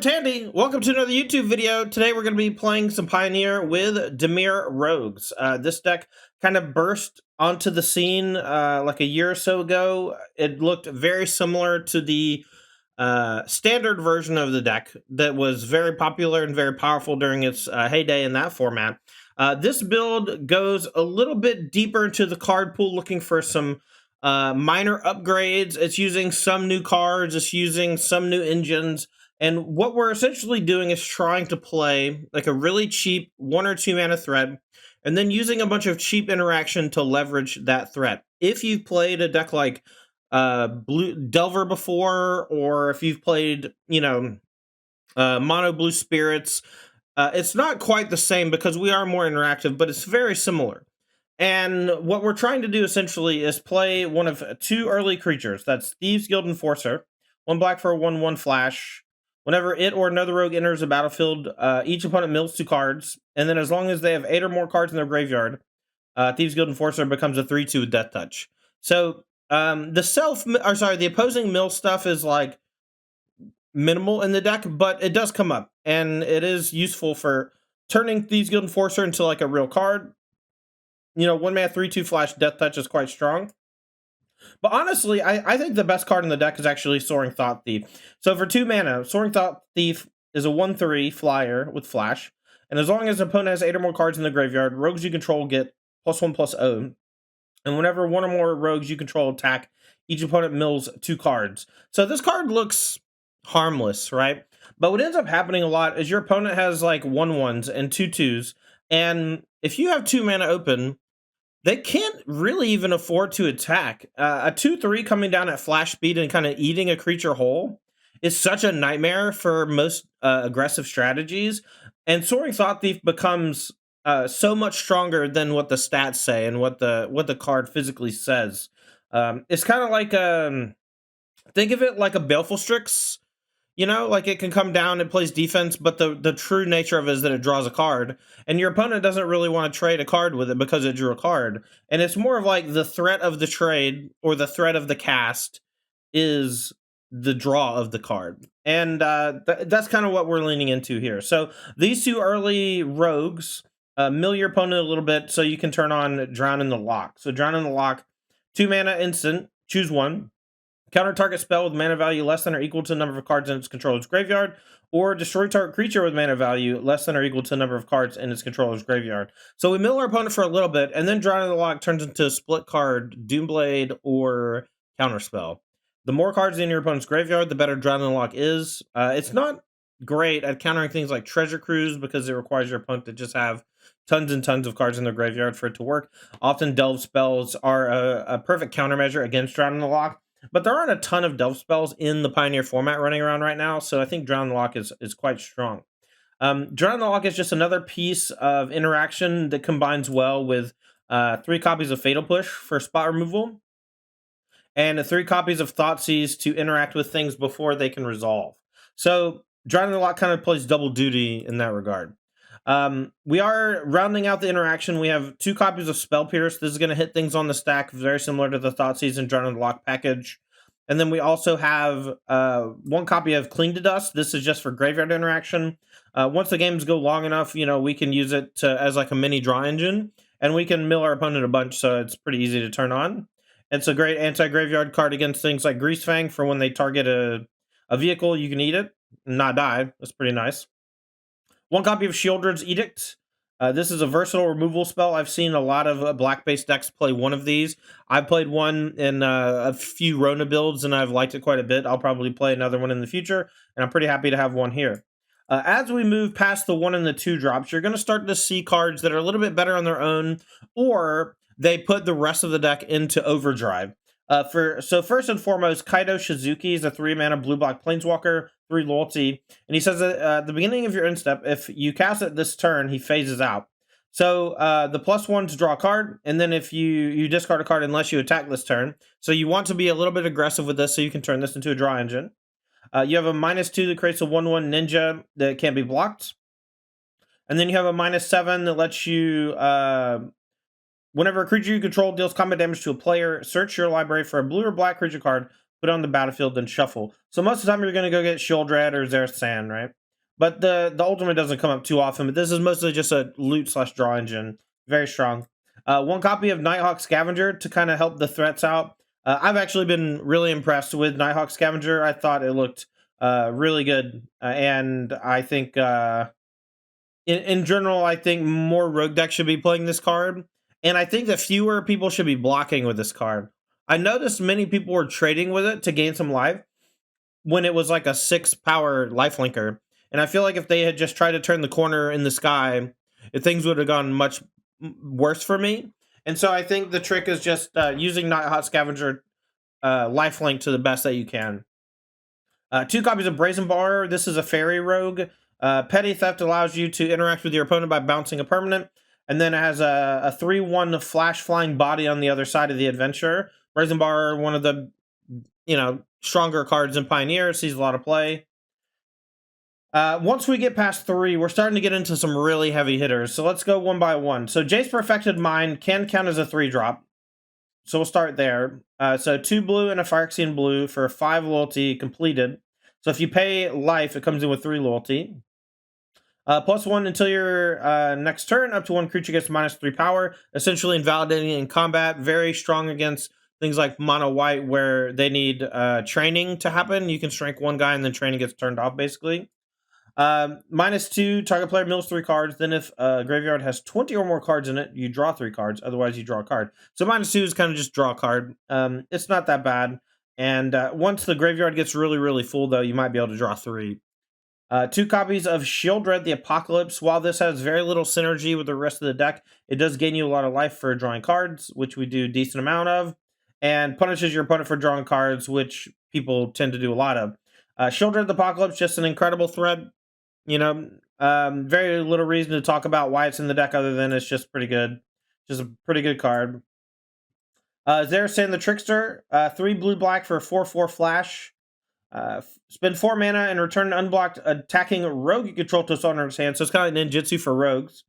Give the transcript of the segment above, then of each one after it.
Tandy. Welcome to another YouTube video. Today we're going to be playing some Pioneer with Dimir Rogues. This deck kind of burst onto the scene like a year or so ago. It looked very similar to the standard version of the deck that was very popular and very powerful during its heyday in that format. This build goes a little bit deeper into the card pool, looking for some minor upgrades. It's using some new cards. It's using some new engines. And what we're essentially doing is trying to play like a really cheap 1 or 2 mana threat, and then using a bunch of cheap interaction to leverage that threat. If you've played a deck like Blue Delver before, or if you've played, Mono Blue Spirits, it's not quite the same because we are more interactive, but it's very similar. And what we're trying to do essentially is play one of 2 early creatures. That's Thieves Guild Enforcer, 1 black for a 1/1 flash. Whenever it or another rogue enters the battlefield, each opponent mills 2 cards, and then as long as they have 8 or more cards in their graveyard, Thieves Guild Enforcer becomes a 3/2 with Death Touch. So the opposing mill stuff is like minimal in the deck, but it does come up, and it is useful for turning Thieves Guild Enforcer into like a real card. 1 mana 3/2 flash Death Touch is quite strong. But honestly, I think the best card in the deck is actually Soaring Thought Thief. So for 2 mana, Soaring Thought Thief is a 1/3 flyer with flash. And as long as the opponent has 8 or more cards in the graveyard, rogues you control get +1/+0. And whenever 1 or more rogues you control attack, each opponent mills 2 cards. So this card looks harmless, right? But what ends up happening a lot is your opponent has like 1/1s and 2/2s. And if you have 2 mana open, they can't really even afford to attack. A 2/3 coming down at flash speed and kind of eating a creature whole is such a nightmare for most aggressive strategies. And Soaring Thought Thief becomes so much stronger than what the stats say and what the card physically says. It's kind of like think of it like a Baleful Strix. Like it can come down, it plays defense, but the true nature of it is that it draws a card, and your opponent doesn't really want to trade a card with it because it drew a card. And it's more of like the threat of the trade or the threat of the cast is the draw of the card. And that's kind of what we're leaning into here. So these 2 early rogues mill your opponent a little bit so you can turn on Drown in the Lock. So Drown in the Lock, 2 mana instant, choose 1. Counter target spell with mana value less than or equal to the number of cards in its controller's graveyard, or destroy target creature with mana value less than or equal to the number of cards in its controller's graveyard. So we mill our opponent for a little bit, and then Drown in the Lock turns into a split card, Doomblade, or Counterspell. The more cards in your opponent's graveyard, the better Drown in the Lock is. It's not great at countering things like Treasure Cruise because it requires your opponent to just have tons and tons of cards in their graveyard for it to work. Often Delve spells are a perfect countermeasure against Drown in the Lock. But there aren't a ton of Delve spells in the Pioneer format running around right now, so I think Drown in the Lock is quite strong. Drown in the Lock is just another piece of interaction that combines well with 3 copies of Fatal Push for spot removal, and 3 copies of Thoughtseize to interact with things before they can resolve. So Drown in the Lock kind of plays double duty in that regard. We are rounding out the interaction. We have 2 copies of Spell Pierce. This is going to hit things on the stack, very similar to the Thoughtseize and Drown in the Lock package. And then we also have 1 copy of Cling to Dust. This is just for graveyard interaction. Once the games go long enough, we can use it as like a mini draw engine, and we can mill our opponent a bunch, so it's pretty easy to turn on. It's a great anti-graveyard card against things like Greasefang for when they target a vehicle, you can eat it and not die. That's pretty nice. 1 copy of Shieldred's Edict. This is a versatile removal spell. I've seen a lot of black-based decks play one of these. I've played one in a few Rona builds, and I've liked it quite a bit. I'll probably play another one in the future, and I'm pretty happy to have one here. As we move past the 1 and the 2 drops, you're going to start to see cards that are a little bit better on their own, or they put the rest of the deck into overdrive. So first and foremost, Kaido Shizuki is a 3 mana blue-black planeswalker, 3 loyalty, and he says that at the beginning of your end step, if you cast it this turn, he phases out. So the +1 to draw a card, and then if you discard a card unless you attack this turn. So you want to be a little bit aggressive with this so you can turn this into a draw engine. You have a -2 that creates a 1/1 ninja that can't be blocked. And then you have a -7 that lets you whenever a creature you control deals combat damage to a player, search your library for a blue or black creature card, put it on the battlefield, then shuffle. So most of the time you're going to go get Shieldred or Zersan, right? But the ultimate doesn't come up too often. But this is mostly just a loot slash draw engine. Very strong. One copy of Nighthawk Scavenger to kind of help the threats out. I've actually been really impressed with Nighthawk Scavenger. I thought it looked really good, and I think in general, I think more rogue decks should be playing this card, and I think that fewer people should be blocking with this card. I noticed many people were trading with it to gain some life when it was like a 6 power lifelinker, and I feel like if they had just tried to turn the corner in the sky, things would have gone much worse for me. And so I think the trick is just using Nighthawk Scavenger lifelink to the best that you can. 2 copies of Brazen Bar. This is a fairy rogue. Petty Theft allows you to interact with your opponent by bouncing a permanent, and then it has a 3/1 flash flying body on the other side of the adventure. Brazen Bar, one of the stronger cards in Pioneer, sees a lot of play. Once we get past 3, we're starting to get into some really heavy hitters. So let's go one by one. So Jace Perfected Mind can count as a 3-drop. So we'll start there. So 2 blue and a Phyrexian blue for 5 loyalty completed. So if you pay life, it comes in with 3 loyalty. +1 until your next turn. Up to 1 creature gets -3 power. Essentially invalidating in combat. Very strong against things like mono white where they need training to happen. You can strike one guy and then training gets turned off basically. -2, target player mills 3 cards. Then if a graveyard has 20 or more cards in it, you draw 3 cards. Otherwise, you draw a card. So -2 is kind of just draw a card. It's not that bad. And once the graveyard gets really, really full, though, you might be able to draw 3. 2 copies of Shieldred the Apocalypse. While this has very little synergy with the rest of the deck, it does gain you a lot of life for drawing cards, which we do a decent amount of, and punishes your opponent for drawing cards, which people tend to do a lot of. Shieldred the Apocalypse, just an incredible threat. Very little reason to talk about why it's in the deck other than it's just pretty good. Just a pretty good card. Zerasan the Trickster, 3 blue-black for a 4/4 flash. Spend 4 mana and return an unblocked attacking rogue you control to its owner's hand. So it's kind of like ninjutsu for rogues.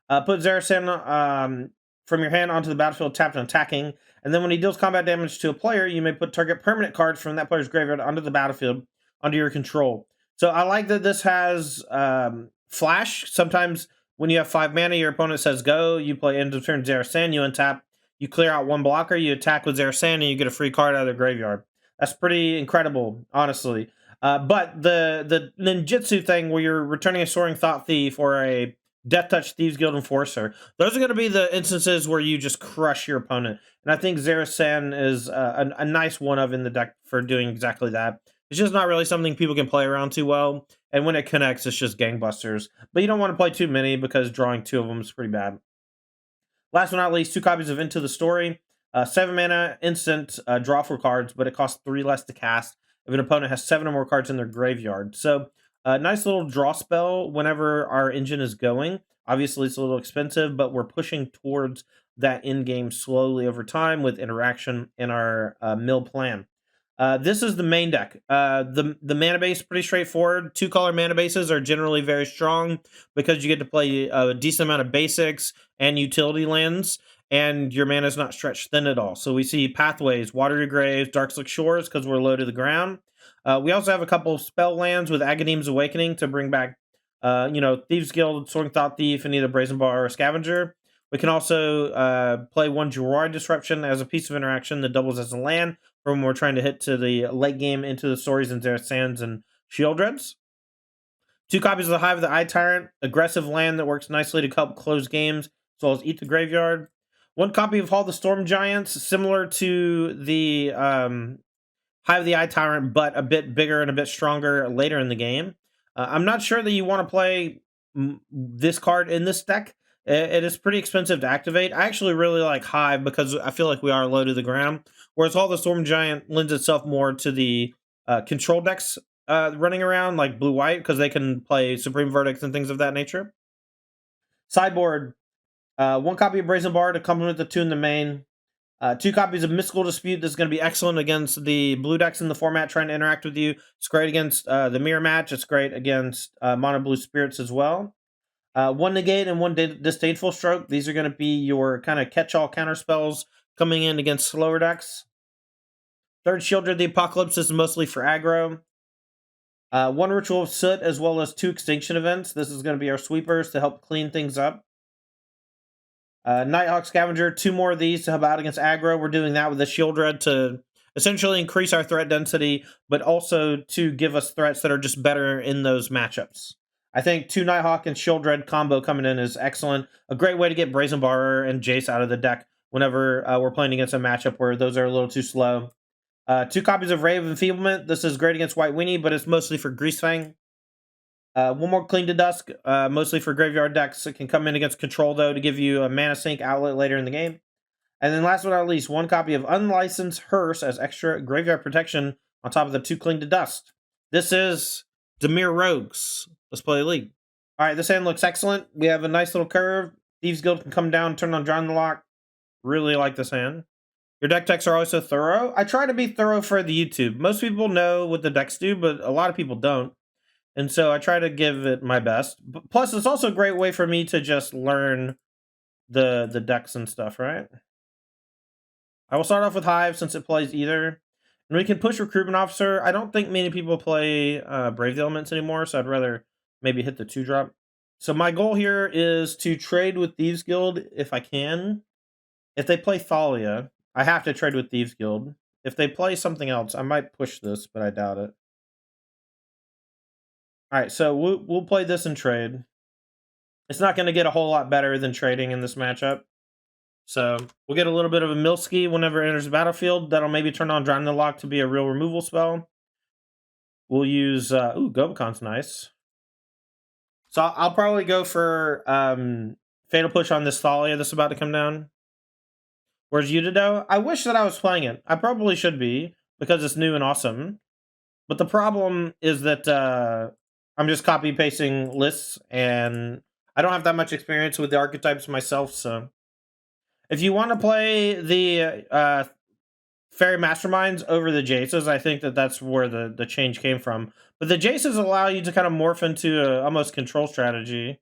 Put Zerasan from your hand onto the battlefield tapped and attacking. And then when he deals combat damage to a player, you may put target permanent cards from that player's graveyard onto the battlefield under your control. So I like that this has flash. Sometimes when you have 5 mana, your opponent says go. You play end of turn Zerasan, you untap. You clear out 1 blocker, you attack with Zerasan, and you get a free card out of the graveyard. That's pretty incredible, honestly. But the ninjutsu thing where you're returning a Soaring Thought Thief or a Death Touch Thieves Guild Enforcer, those are going to be the instances where you just crush your opponent. And I think Zerasan is a nice one of in the deck for doing exactly that. It's just not really something people can play around too well. And when it connects, it's just gangbusters. But you don't want to play too many because drawing 2 of them is pretty bad. Last but not least, 2 copies of Into the Story. 7 mana, instant, draw 4 cards, but it costs 3 less to cast if an opponent has 7 or more cards in their graveyard. So, nice little draw spell whenever our engine is going. Obviously, it's a little expensive, but we're pushing towards that end game slowly over time with interaction in our mill plan. This is the main deck. The mana base is pretty straightforward. 2-color mana bases are generally very strong because you get to play a decent amount of basics and utility lands, and your mana is not stretched thin at all. So we see Pathways, Watery Graves, Darkslick Shores because we're low to the ground. We also have a couple of spell lands with Agadeem's Awakening to bring back, Thieves Guild, Soaring Thought Thief, and either Brazen Bar or Scavenger. We can also play 1 Gerard Disruption as a piece of interaction that doubles as a land from when we're trying to hit to the late game into the stories and Zerasans and Shieldreds. 2 copies of the Hive of the Eye Tyrant, aggressive land that works nicely to help close games, as well as eat the graveyard. 1 copy of Hall the Storm Giants, similar to the Hive of the Eye Tyrant, but a bit bigger and a bit stronger later in the game. I'm not sure that you want to play this card in this deck. It is pretty expensive to activate. I actually really like Hive because I feel like we are low to the ground, whereas Hall the Storm Giant lends itself more to the control decks running around, like blue-white, because they can play Supreme Verdicts and things of that nature. Sideboard, 1 copy of Brazen Bar to complement the 2 in the main. 2 copies of Mystical Dispute. This is going to be excellent against the blue decks in the format trying to interact with you. It's great against the mirror match. It's great against mono blue spirits as well. 1 Negate and 1 Disdainful Stroke. These are going to be your kind of catch-all counter spells coming in against slower decks. Third Shield of the Apocalypse is mostly for aggro. One Ritual of Soot, as well as 2 Extinction events. This is going to be our sweepers to help clean things up. Nighthawk Scavenger, 2 more of these to help out against aggro. We're doing that with the Shield Red to essentially increase our threat density, but also to give us threats that are just better in those matchups. I think 2 Nighthawk and Shield Red combo coming in is excellent. A great way to get Brazen Barrer and Jace out of the deck whenever we're playing against a matchup where those are a little too slow. 2 copies of Ray of Enfeeblement. This is great against White Weenie, but it's mostly for Greasefang. 1 more Clean to Dusk, mostly for graveyard decks. It can come in against Control, though, to give you a mana sink outlet later in the game. And then last but not least, 1 copy of Unlicensed Hearse as extra graveyard protection on top of the 2 Clean to Dust. This is Dimir Rogues. Let's play the league. All right, this hand looks excellent. We have a nice little curve. Thieves Guild can come down, turn on John the Lock. Really like this hand. Your deck checks are also thorough. I try to be thorough for the YouTube. Most people know what the decks do, but a lot of people don't. And so I try to give it my best. Plus, it's also a great way for me to just learn the decks and stuff, right? I will start off with Hive since it plays either. And we can push Recruitment Officer. I don't think many people play Brave the Elements anymore, so I'd rather maybe hit the 2-drop. So my goal here is to trade with Thieves Guild if I can. If they play Thalia, I have to trade with Thieves Guild. If they play something else, I might push this, but I doubt it. All right, so we'll play this and trade. It's not going to get a whole lot better than trading in this matchup. So we'll get a little bit of a Milski whenever it enters the battlefield. That'll maybe turn on Drown the Lock to be a real removal spell. We'll use... ooh, Gobacon's nice. So I'll probably go for Fatal Push on this Thalia that's about to come down. Where's Udido? I wish that I was playing it. I probably should be, because it's new and awesome. But the problem is that I'm just copy-pasting lists, and I don't have that much experience with the archetypes myself, so... If you want to play the Fairy Masterminds over the Jaces, I think that that's where the change came from. But the Jaces allow you to kind of morph into a almost control strategy.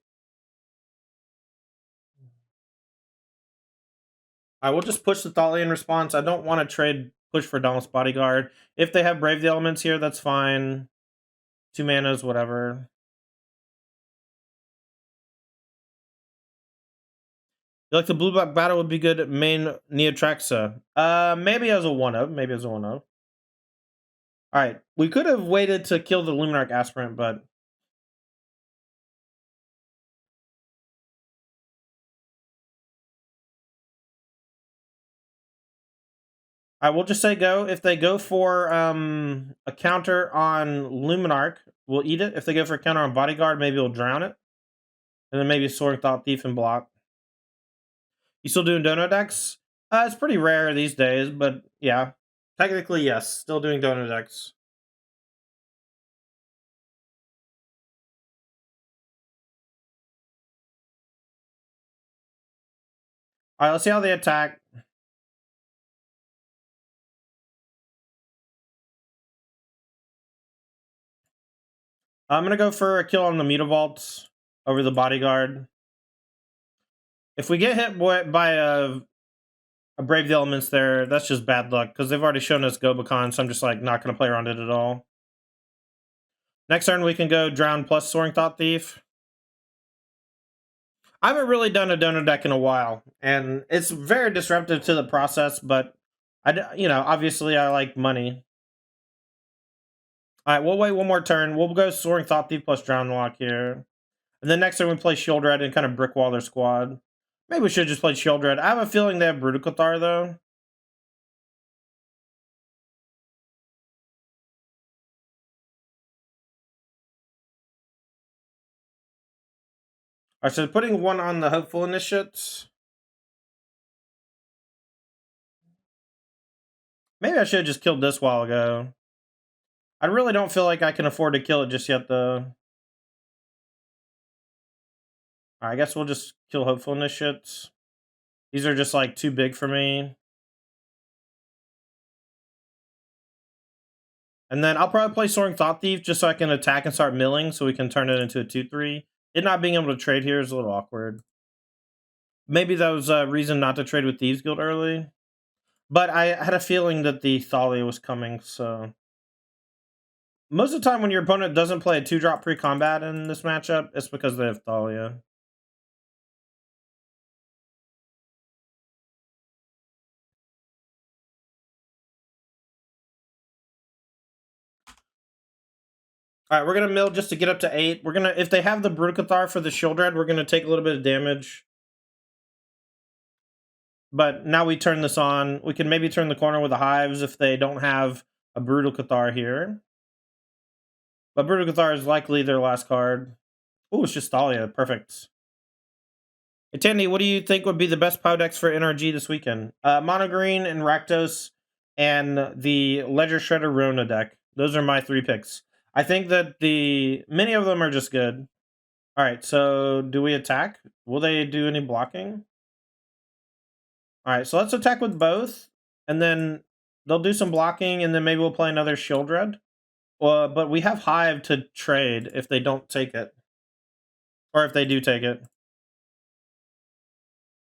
I will just push the Thalian response. I don't want to trade push for Dauntless Bodyguard. If they have Brave the Elements here, that's fine. 2 manas, whatever. You like the blue black battle would be good at main Neotraxa. Maybe as a 1-of. Maybe as a 1-of. Alright, we could have waited to kill the Luminarch Aspirant, but... Alright, we'll just say go. If they go for a counter on Luminarch, we'll eat it. If they go for a counter on Bodyguard, maybe we'll drown it. And then maybe Soaring Thought Thief and block. You still doing Dono decks? It's pretty rare these days, but yeah. Technically, yes. Still doing Dono decks. Alright, let's see how they attack. I'm gonna go for a kill on the Mutavault over the Bodyguard. If we get hit by a Brave the Elements there, that's just bad luck, because they've already shown us Gobakon, so I'm just like not gonna play around it at all. Next turn we can go Drown plus Soaring Thought Thief. I haven't really done a Dono deck in a while, and it's very disruptive to the process, but obviously I like money. Alright, we'll wait 1 more turn. We'll go Soaring Thought Thief plus Drown Lock here. And then next turn we play Shield Red and kind of brick wall their squad. Maybe we should just play Shield Red. I have a feeling they have Brutal though. Alright, so putting 1 on the Hopeful Initiates. Maybe I should have just killed this while ago. I really don't feel like I can afford to kill it just yet, though. I guess we'll just kill Hopeful Initiates. These are just, like, too big for me. And then I'll probably play Soaring Thought Thief just so I can attack and start milling so we can turn it into a 2-3. It not being able to trade here is a little awkward. Maybe that was a reason not to trade with Thieves Guild early. But I had a feeling that the Thalia was coming, so... Most of the time when your opponent doesn't play a 2-drop pre-combat in this matchup, it's because they have Thalia. Alright, we're gonna mill just to get up to 8. We're gonna... If they have the Brutocathar for the Shieldred, we're gonna take a little bit of damage. But now we turn this on. We can maybe turn the corner with the Hives if they don't have a Brutocathar here. But Brutocathar is likely their last card. Oh, it's just Thalia. Perfect. Hey, Tandy, what do you think would be the best POW decks for NRG this weekend? Mono Green and Rakdos and the Ledger Shredder Rona deck. Those are my 3 picks. I think that many of them are just good. Alright, so do we attack? Will they do any blocking? Alright, so let's attack with both. And then they'll do some blocking, and then maybe we'll play another Shieldred. But we have Hive to trade if they don't take it. Or if they do take it.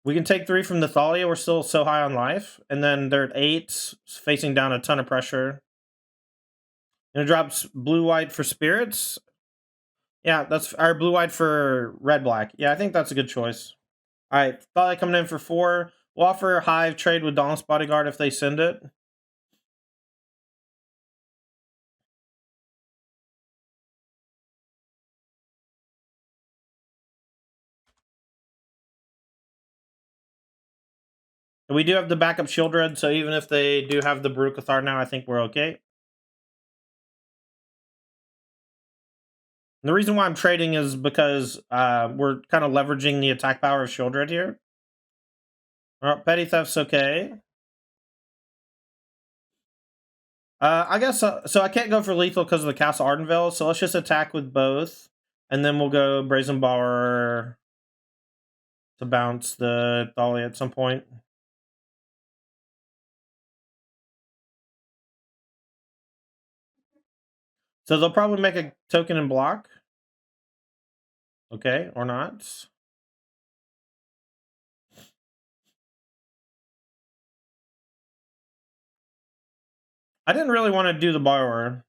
We can take 3 from the Thalia. We're still so high on life. And then they're at 8, facing down a ton of pressure. And it drops blue-white for spirits. Yeah, that's our blue-white for red-black. Yeah, I think that's a good choice. Alright, Thalia coming in for 4. We'll offer Hive trade with Dawn's Bodyguard if they send it. And we do have the backup Shieldred, so even if they do have the Brutocathar now, I think we're okay. And the reason why I'm trading is because we're kind of leveraging the attack power of Shieldred here. Petty Theft's okay. I guess so. I can't go for lethal because of the Castle Ardenvale, so let's just attack with both, and then we'll go Brazen Bower to bounce the Thalia at some point. So they'll probably make a token and block. Okay, or not. I didn't really want to do the Borrower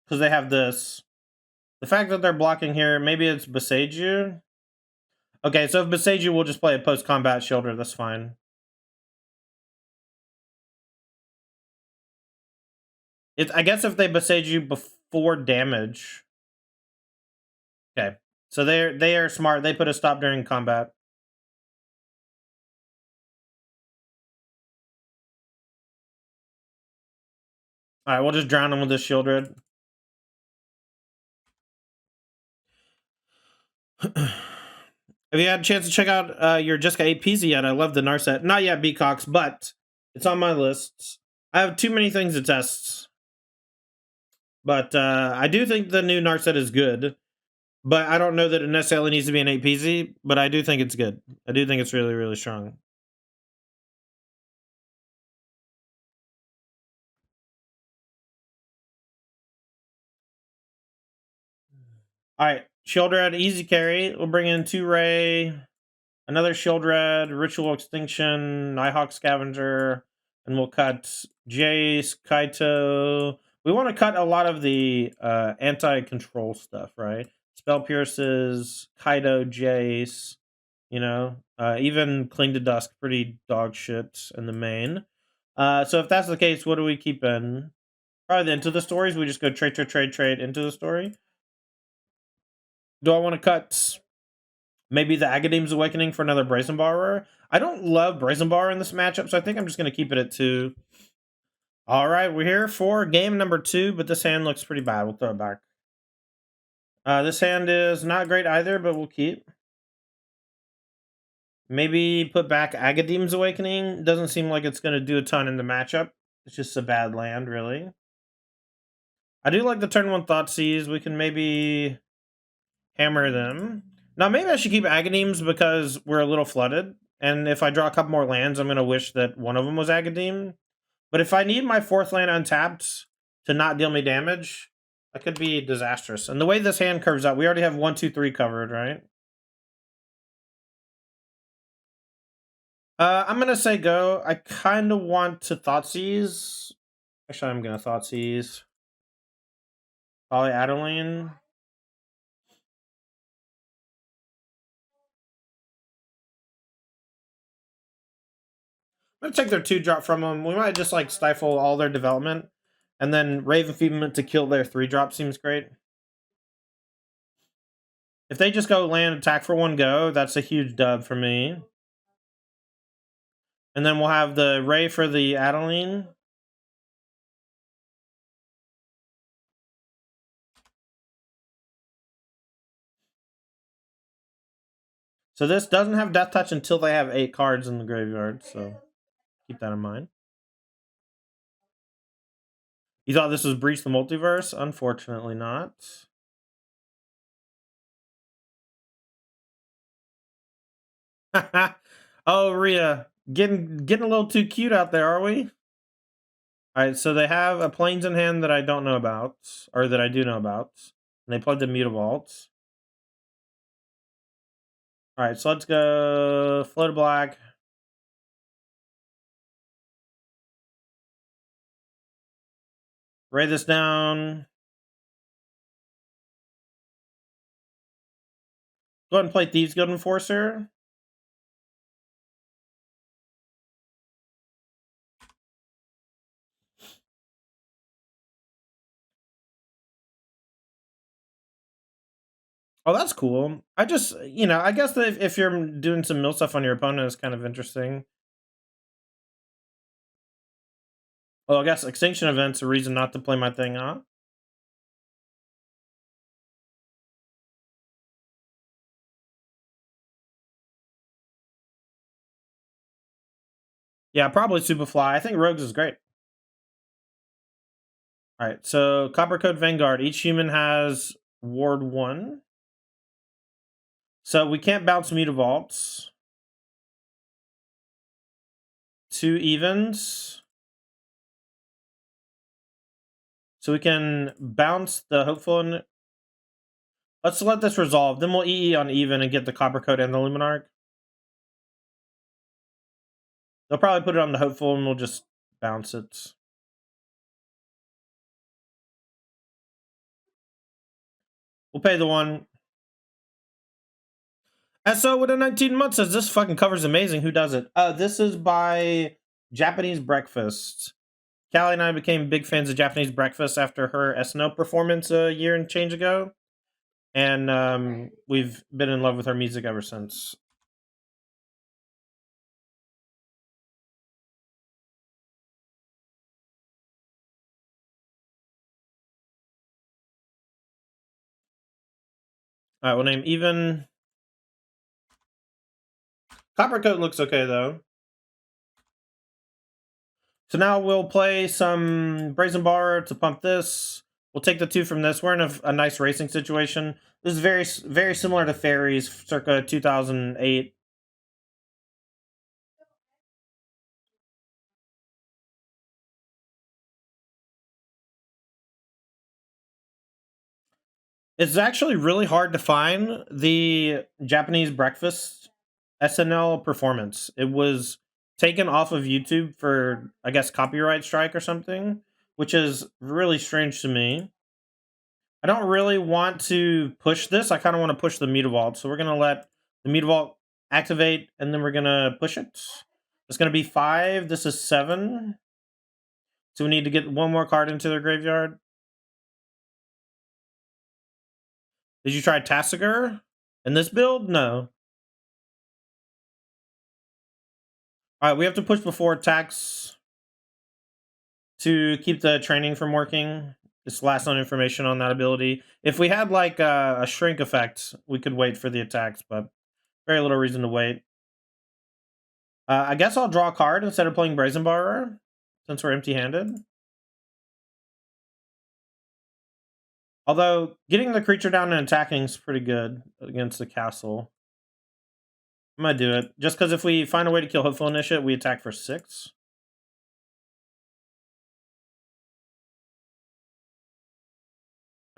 because they have this. The fact that they're blocking here, maybe it's Beseiju. Okay, so if Beseiju, we'll just play a post-combat Shielder. That's fine. I guess if they Beseiju before damage. Okay, so they are smart. They put a stop during combat. All right, we'll just drown them with this Shieldred. Have you had a chance to check out your Jessica 8 Peasy yet? I love the Narset. Not yet, Becox, but it's on my list. I have too many things to test. But I do think the new Narset is good. But I don't know that it necessarily needs to be an 8 Peasy, but I do think it's good. I do think it's really, really strong. Alright, Shieldred, easy carry. We'll bring in 2-Ray. Another Shieldred, Ritual Extinction, Nighthawk Scavenger, and we'll cut Jace, Kaito. We want to cut a lot of the anti-control stuff, right? Spell Pierces, Kaito, Jace, you know, even Cling to Dusk, pretty dog shit in the main. So if that's the case, what do we keep in? Probably the Into the Stories. We just go trade into the story. Do I want to cut maybe the Agadeem's Awakening for another Brazen Borrower? I don't love Brazen Borrower in this matchup, so I think I'm just going to keep it at 2. All right, we're here for game number 2, but this hand looks pretty bad. We'll throw it back. This hand is not great either, but we'll keep. Maybe put back Agadeem's Awakening. Doesn't seem like it's going to do a ton in the matchup. It's just a bad land, really. I do like the turn 1 Thoughtseize. We can maybe hammer them. Now, maybe I should keep Agadeem's because we're a little flooded. And if I draw a couple more lands, I'm going to wish that one of them was Agadeem. But if I need my 4th land untapped to not deal me damage, that could be disastrous. And the way this hand curves out, we already have 1, 2, 3 covered, right? I'm gonna say go. I kind of want to Thoughtseize. Actually, I'm gonna Thoughtseize. Probably Adeline. I'm gonna take their 2-drop from them. We might just like stifle all their development, and then Raven Feedment to kill their 3-drop seems great. If they just go land attack for 1 go, that's a huge dub for me. And then we'll have the Ray for the Adeline. So this doesn't have Death Touch until they have 8 cards in the graveyard, so keep that in mind. You thought this was Breach the Multiverse? Unfortunately not. Oh, Rhea. Getting a little too cute out there, are we? Alright, so they have a Plains in hand that I don't know about, or that I do know about. And they played the Mutavault. Alright, so let's go Float of Black. Ray this down. Go ahead and play Thieves Guild Enforcer. Oh, that's cool. I just, I guess that if you're doing some mill stuff on your opponent, it's kind of interesting. Oh, I guess Extinction Event's a reason not to play my thing, huh? Yeah, probably Superfly. I think Rogues is great. Alright, so Copper Code Vanguard. Each human has Ward 1. So we can't bounce Mutavaults. 2 evens. So we can bounce the Hopeful. Let's let this resolve. Then we'll EE on even and get the Copper Code and the Luminarch. They'll probably put it on the Hopeful and we'll just bounce it. We'll pay the 1. SO with a 19 months says this fucking cover's amazing. Who does it? This is by Japanese Breakfast. Callie and I became big fans of Japanese Breakfast after her SNL performance a year and change ago. And we've been in love with her music ever since. Alright, we'll name even. Copper Coat looks okay, though. So now we'll play some Brazen Bar to pump this. We'll take the 2 from this. We're in a nice racing situation. This is very, very similar to Fairies, circa 2008. It's actually really hard to find the Japanese Breakfast SNL performance. It was taken off of YouTube for, I guess, copyright strike or something, which is really strange to me. I don't really want to push this. I kind of want to push the Mutavault. So we're going to let the Mutavault activate, and then we're going to push it. It's going to be 5. This is 7. So we need to get 1 more card into their graveyard. Did you try Tassiger in this build? No. Alright, we have to push before attacks to keep the training from working. It's last known information on that ability. If we had like a shrink effect, we could wait for the attacks, but very little reason to wait. I guess I'll draw a card instead of playing Brazen Borrower, since we're empty-handed. Although, getting the creature down and attacking is pretty good against the castle. I'm gonna do it. Just because if we find a way to kill Hopeful Initiate, we attack for 6.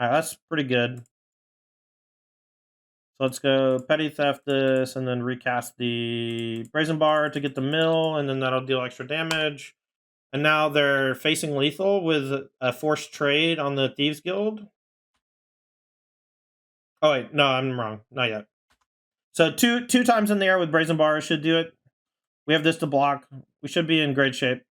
Alright, that's pretty good. So let's go petty theft this, and then recast the brazen bar to get the mill, and then that'll deal extra damage. And now they're facing lethal with a forced trade on the Thieves Guild. Oh wait, no, I'm wrong. Not yet. So two times in the air with brazen bar should do it. We have this to block. We should be in great shape.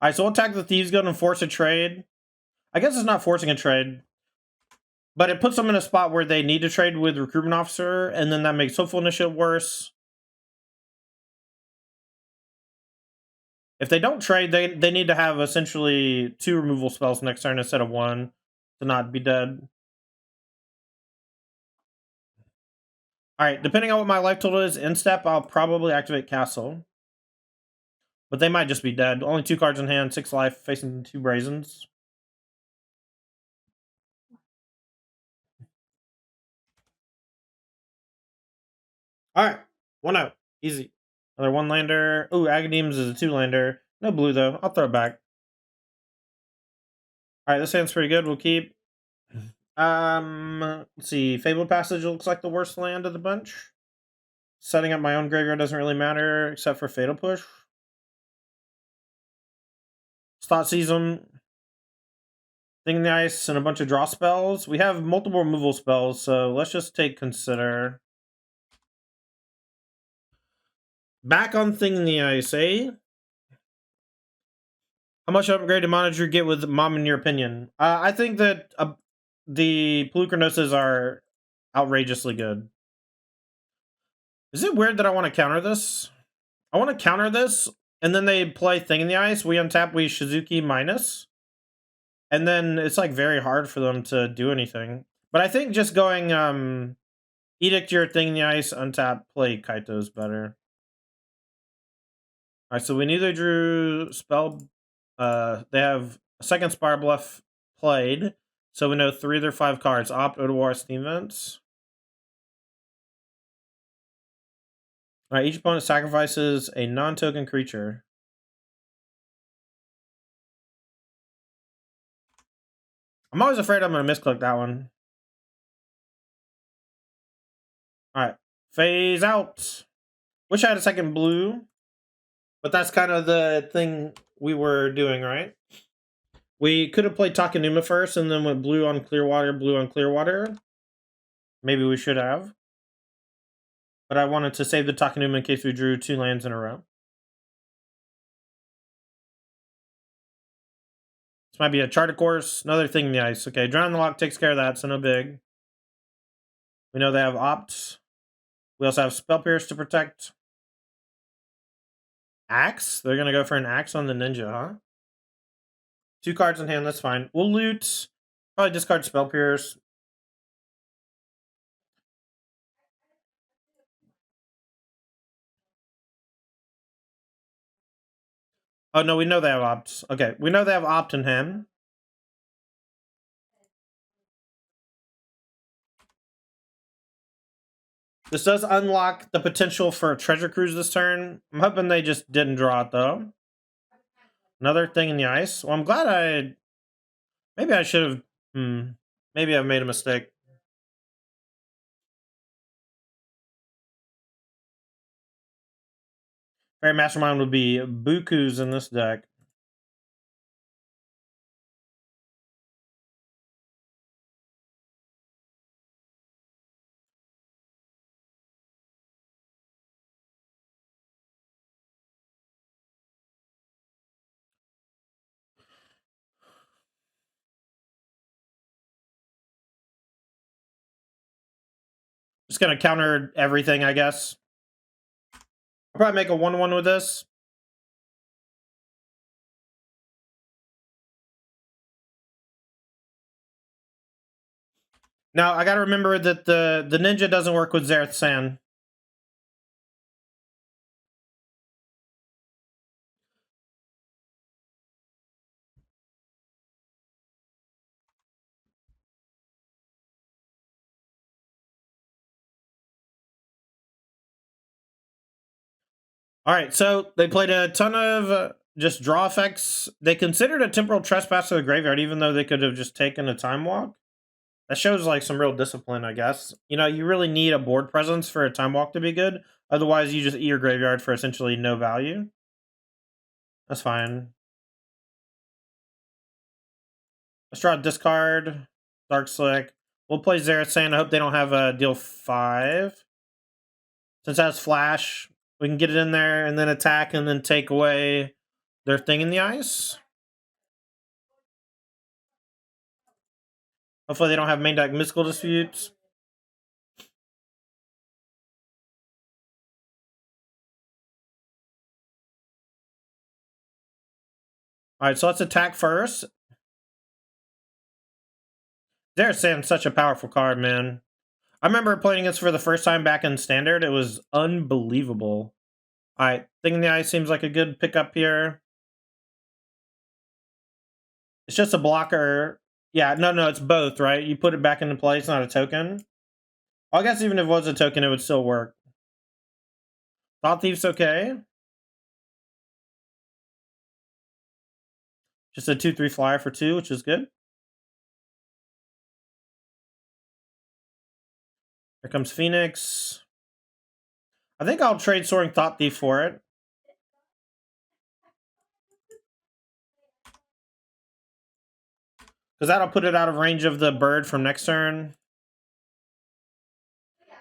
All right, so we'll attack the Thieves Guild and force a trade. I guess it's not forcing a trade, but it puts them in a spot where they need to trade with Recruitment Officer, and then that makes Hopeful Initiative worse. If they don't trade, they need to have essentially 2 removal spells next turn instead of 1 to not be dead. Alright, depending on what my life total is, in step, I'll probably activate Castle. But they might just be dead. Only 2 cards in hand, 6 life, facing 2 Brazens. Alright, 1 out. Easy. Another 1 lander. Ooh, Agadeem's is a 2 lander. No blue though. I'll throw it back. Alright, this hand's pretty good. We'll keep. Let's see. Fabled Passage looks like the worst land of the bunch. Setting up my own graveyard doesn't really matter, except for Fatal Push. Thoughtseize, Thing in the Ice, and a bunch of draw spells. We have multiple removal spells, so let's just take Consider. Back on Thing in the Ice, eh? How much upgraded mana did you get with Mom, in your opinion? I think that the Pelucranoses are outrageously good. Is it weird that I want to counter this? I want to counter this, and then they play Thing in the Ice. We untap, we Shizuki minus. And then it's like very hard for them to do anything. But I think just going Edict your Thing in the Ice, untap, play Kaito is better. Alright, so we neither drew spell. They have a second Spire Bluff played. So we know 3 of their 5 cards. Opt, Odawar, Steam Vents. Alright, each opponent sacrifices a non-token creature. I'm always afraid I'm going to misclick that one. Alright, phase out. Wish I had a second blue. But that's kind of the thing we were doing, right? We could have played Takanuma first and then went blue on Clearwater, blue on Clearwater. Maybe we should have. But I wanted to save the Takanuma in case we drew 2 lands in a row. This might be a Charter Course. Another Thing in the Ice. Okay, Drown the Lock takes care of that, so no big. We know they have Opt. We also have Spell Pierce to protect. Axe? They're going to go for an Axe on the Ninja, huh? 2 cards in hand, that's fine. We'll loot. Probably discard Spell Pierce. Oh, no, we know they have Opt. Okay, we know they have Opt in hand. This does unlock the potential for a Treasure Cruise this turn. I'm hoping they just didn't draw it, though. Another Thing in the Ice. Well, I'm glad I... Maybe I should have... Maybe I made a mistake. Fairy Mastermind would be Buku's in this deck. Just gonna counter everything, I guess. I'll probably make a 1-1 with this. Now, I gotta remember that the Ninja doesn't work with Zareth San. All right, so they played a ton of just draw effects. They considered a temporal trespass to the graveyard, even though they could have just taken a time walk. That shows like some real discipline, I guess. You know, you really need a board presence for a time walk to be good. Otherwise, you just eat your graveyard for essentially no value. That's fine. Let's draw a discard. Dark Slick. We'll play Zerasan. I hope they don't have a deal 5. Since it has flash, we can get it in there and then attack and then take away their thing in the ice. Hopefully they don't have main deck Mystical Disputes. Alright, so let's attack first. Zerasan's such a powerful card, man. I remember playing this for the first time back in Standard. It was unbelievable. Alright, Thing in the Ice seems like a good pickup here. It's just a blocker. Yeah, no, it's both, right? You put it back into play, it's not a token. I guess even if it was a token, it would still work. Thought Thief's okay. Just a 2/3 flyer for 2, which is good. Here comes Phoenix. I think I'll trade Soaring Thought Thief for it. Because that'll put it out of range of the bird from next turn.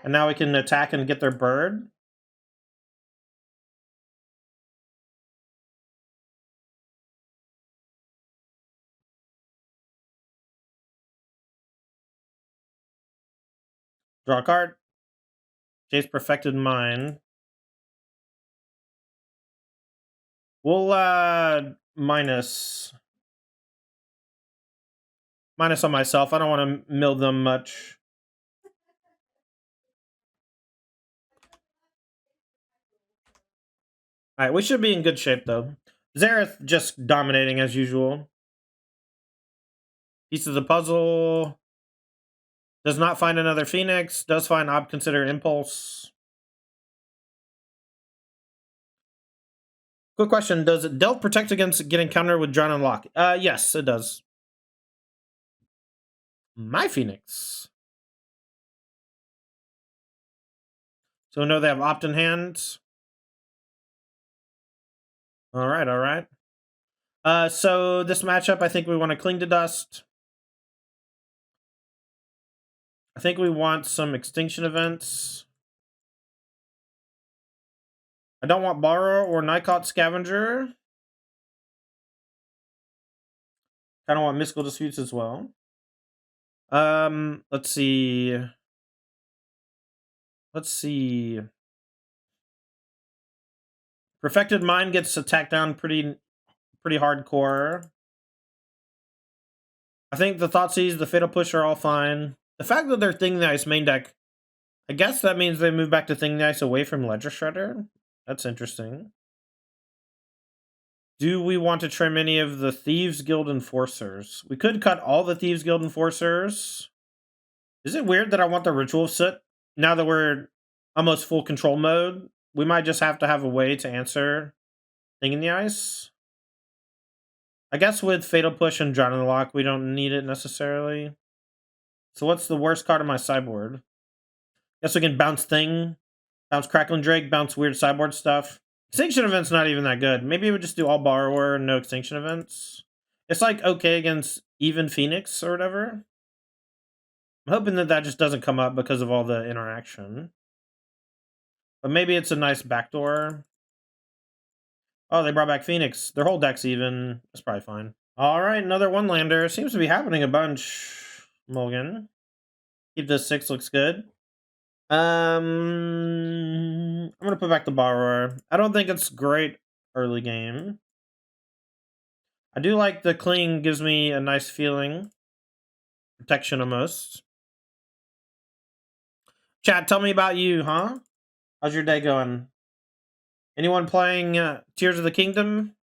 And now we can attack and get their bird. Draw a card. Jace Perfected Mind. We'll minus on myself. I don't want to mill them much. Alright, we should be in good shape though. Zareth just dominating as usual. Piece of the puzzle. Does not find another Phoenix. Does find Ob Consider Impulse. Quick question. Does Delve protect against getting countered with Drown and Lock? Yes, it does. My Phoenix. So we know they have Opt in hand. Alright. So this matchup, I think we want to Cling to Dust. I think we want some Extinction Events. I don't want Borrow or Nycot Scavenger. Kind of want Mystical Disputes as well. Let's see. Perfected Mind gets attacked down pretty hardcore. I think the Thoughtseize, the Fatal Push are all fine. The fact that they're Thing the Ice main deck, I guess that means they move back to Thing the Ice away from Ledger Shredder. That's interesting. Do we want to trim any of the Thieves Guild Enforcers? We could cut all the Thieves Guild Enforcers. Is it weird that I want the Ritual of Soot? Now that we're almost full control mode, we might just have to have a way to answer Thing in the Ice. I guess with Fatal Push and Drown in the Lock, we don't need it necessarily. So what's the worst card on my sideboard? Guess we can bounce Thing, bounce Crackling Drake, bounce weird sideboard stuff. Extinction Event's not even that good. Maybe we would just do all Borrower and no Extinction Events. It's like okay against even Phoenix or whatever. I'm hoping that just doesn't come up because of all the interaction. But maybe it's a nice backdoor. Oh, they brought back Phoenix. Their whole deck's even. That's probably fine. Alright, another one-lander. Seems to be happening a bunch, Mulligan. Keep this 6, looks good. I'm gonna put back the Borrower. I don't think it's great early game. I do like the Cling, gives me a nice feeling. Protection almost. Chat, tell me about you, huh? How's your day going? Anyone playing Tears of the Kingdom?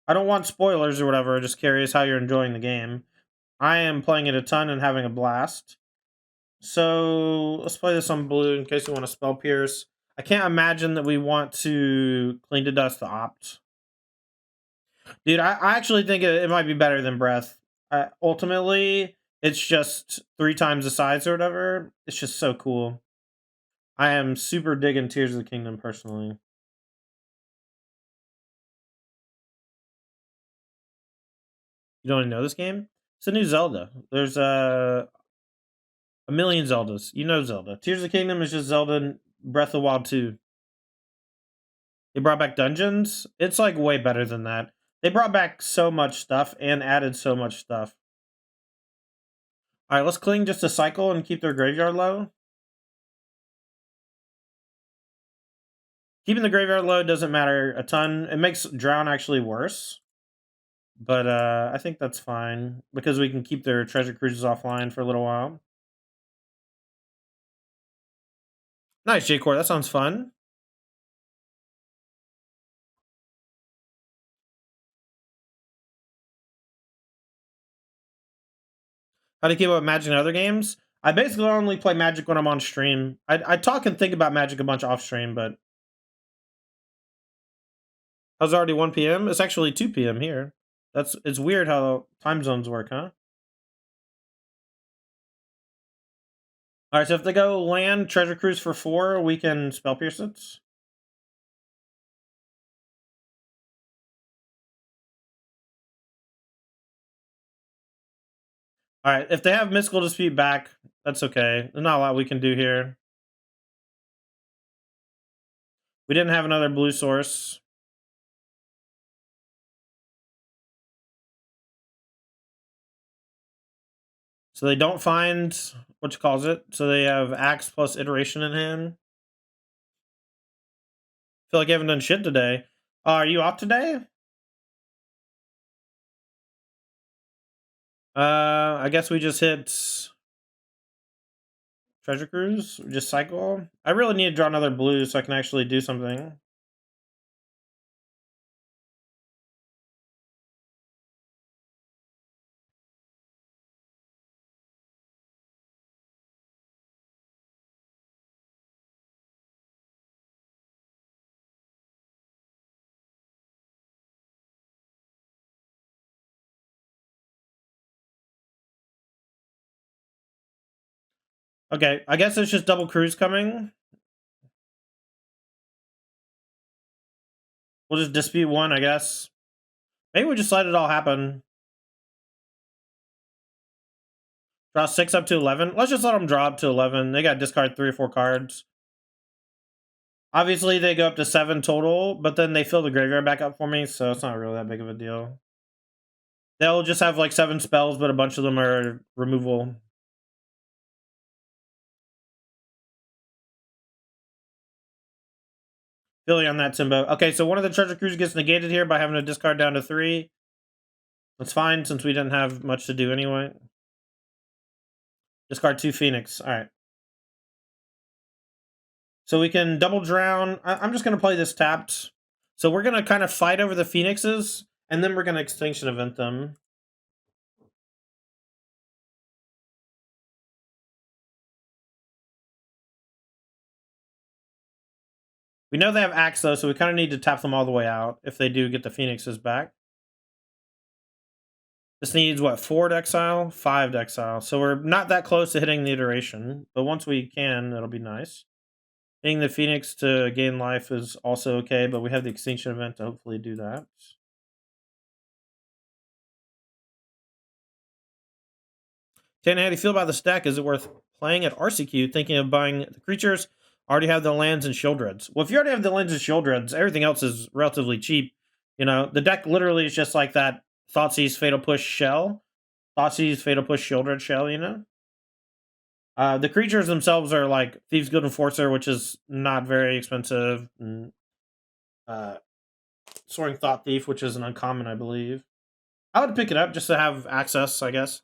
I don't want spoilers or whatever, just curious how you're enjoying the game. I am playing it a ton and having a blast. So, let's play this on blue in case you want to Spell Pierce. I can't imagine that we want to clean to dust the opt. Dude, I actually think it might be better than breath. Ultimately, it's just 3 times the size or whatever. It's just so cool. I am super digging Tears of the Kingdom personally. You don't even know this game? It's a new Zelda. There's a million Zeldas. You know Zelda. Tears of the Kingdom is just Zelda and Breath of the Wild 2. They brought back dungeons. It's like way better than that. They brought back so much stuff and added so much stuff. All right, let's cling just a cycle and keep their graveyard low. Keeping the graveyard low doesn't matter a ton. It makes drown actually worse. But I think that's fine because we can keep their treasure cruises offline for a little while. Nice, J-Core. That sounds fun. How do you keep up with Magic in other games? I basically only play Magic when I'm on stream. I talk and think about Magic a bunch off stream, but I was already 1 p.m. It's actually 2 p.m. here. It's weird how time zones work, huh? All right, so if they go land treasure cruise for 4, we can spell pierce it. All right, if they have mystical dispute back, that's okay. There's not a lot we can do here. We didn't have another blue source. So they don't find what you calls it. So they have axe plus iteration in hand. Feel like you haven't done shit today. Are you off today? I guess we just hit treasure cruise. We just cycle. I really need to draw another blue so I can actually do something. Okay, I guess it's just double cruise coming. We'll just dispute 1, I guess. Maybe we just let it all happen. Draw 6 up to 11. Let's just let them draw up to 11. They got to discard 3 or 4 cards. Obviously, they go up to 7 total, but then they fill the graveyard back up for me, so it's not really that big of a deal. They'll just have like 7 spells, but a bunch of them are removal. Feeling on that, Timbo. Okay, so one of the treasure cruise gets negated here by having to discard down to 3. That's fine since we didn't have much to do anyway. Discard 2 Phoenix. All right. So we can double drown. I'm just going to play this tapped. So we're going to kind of fight over the Phoenixes, and then we're going to extinction event them. We know they have axe though, so we kind of need to tap them all the way out if they do get the Phoenixes back. This needs what, 4 to exile, 5 to exile. So we're not that close to hitting the iteration, but once we can, it'll be nice. Hitting the Phoenix to gain life is also okay, but we have the extinction event to hopefully do that. Tandy, how do you feel about this deck? Is it worth playing at RCQ? Thinking of buying the creatures? Already have the lands and Shieldreds. Well, if you already have the lands and Shieldreds, everything else is relatively cheap. You know, the deck literally is just like that Thoughtseize Fatal Push shell. Thoughtseize Fatal Push Shieldred shell, you know? The creatures themselves are like Thieves Guild Enforcer, which is not very expensive. And, Soaring Thought Thief, which is an uncommon, I believe. I would pick it up just to have access, I guess.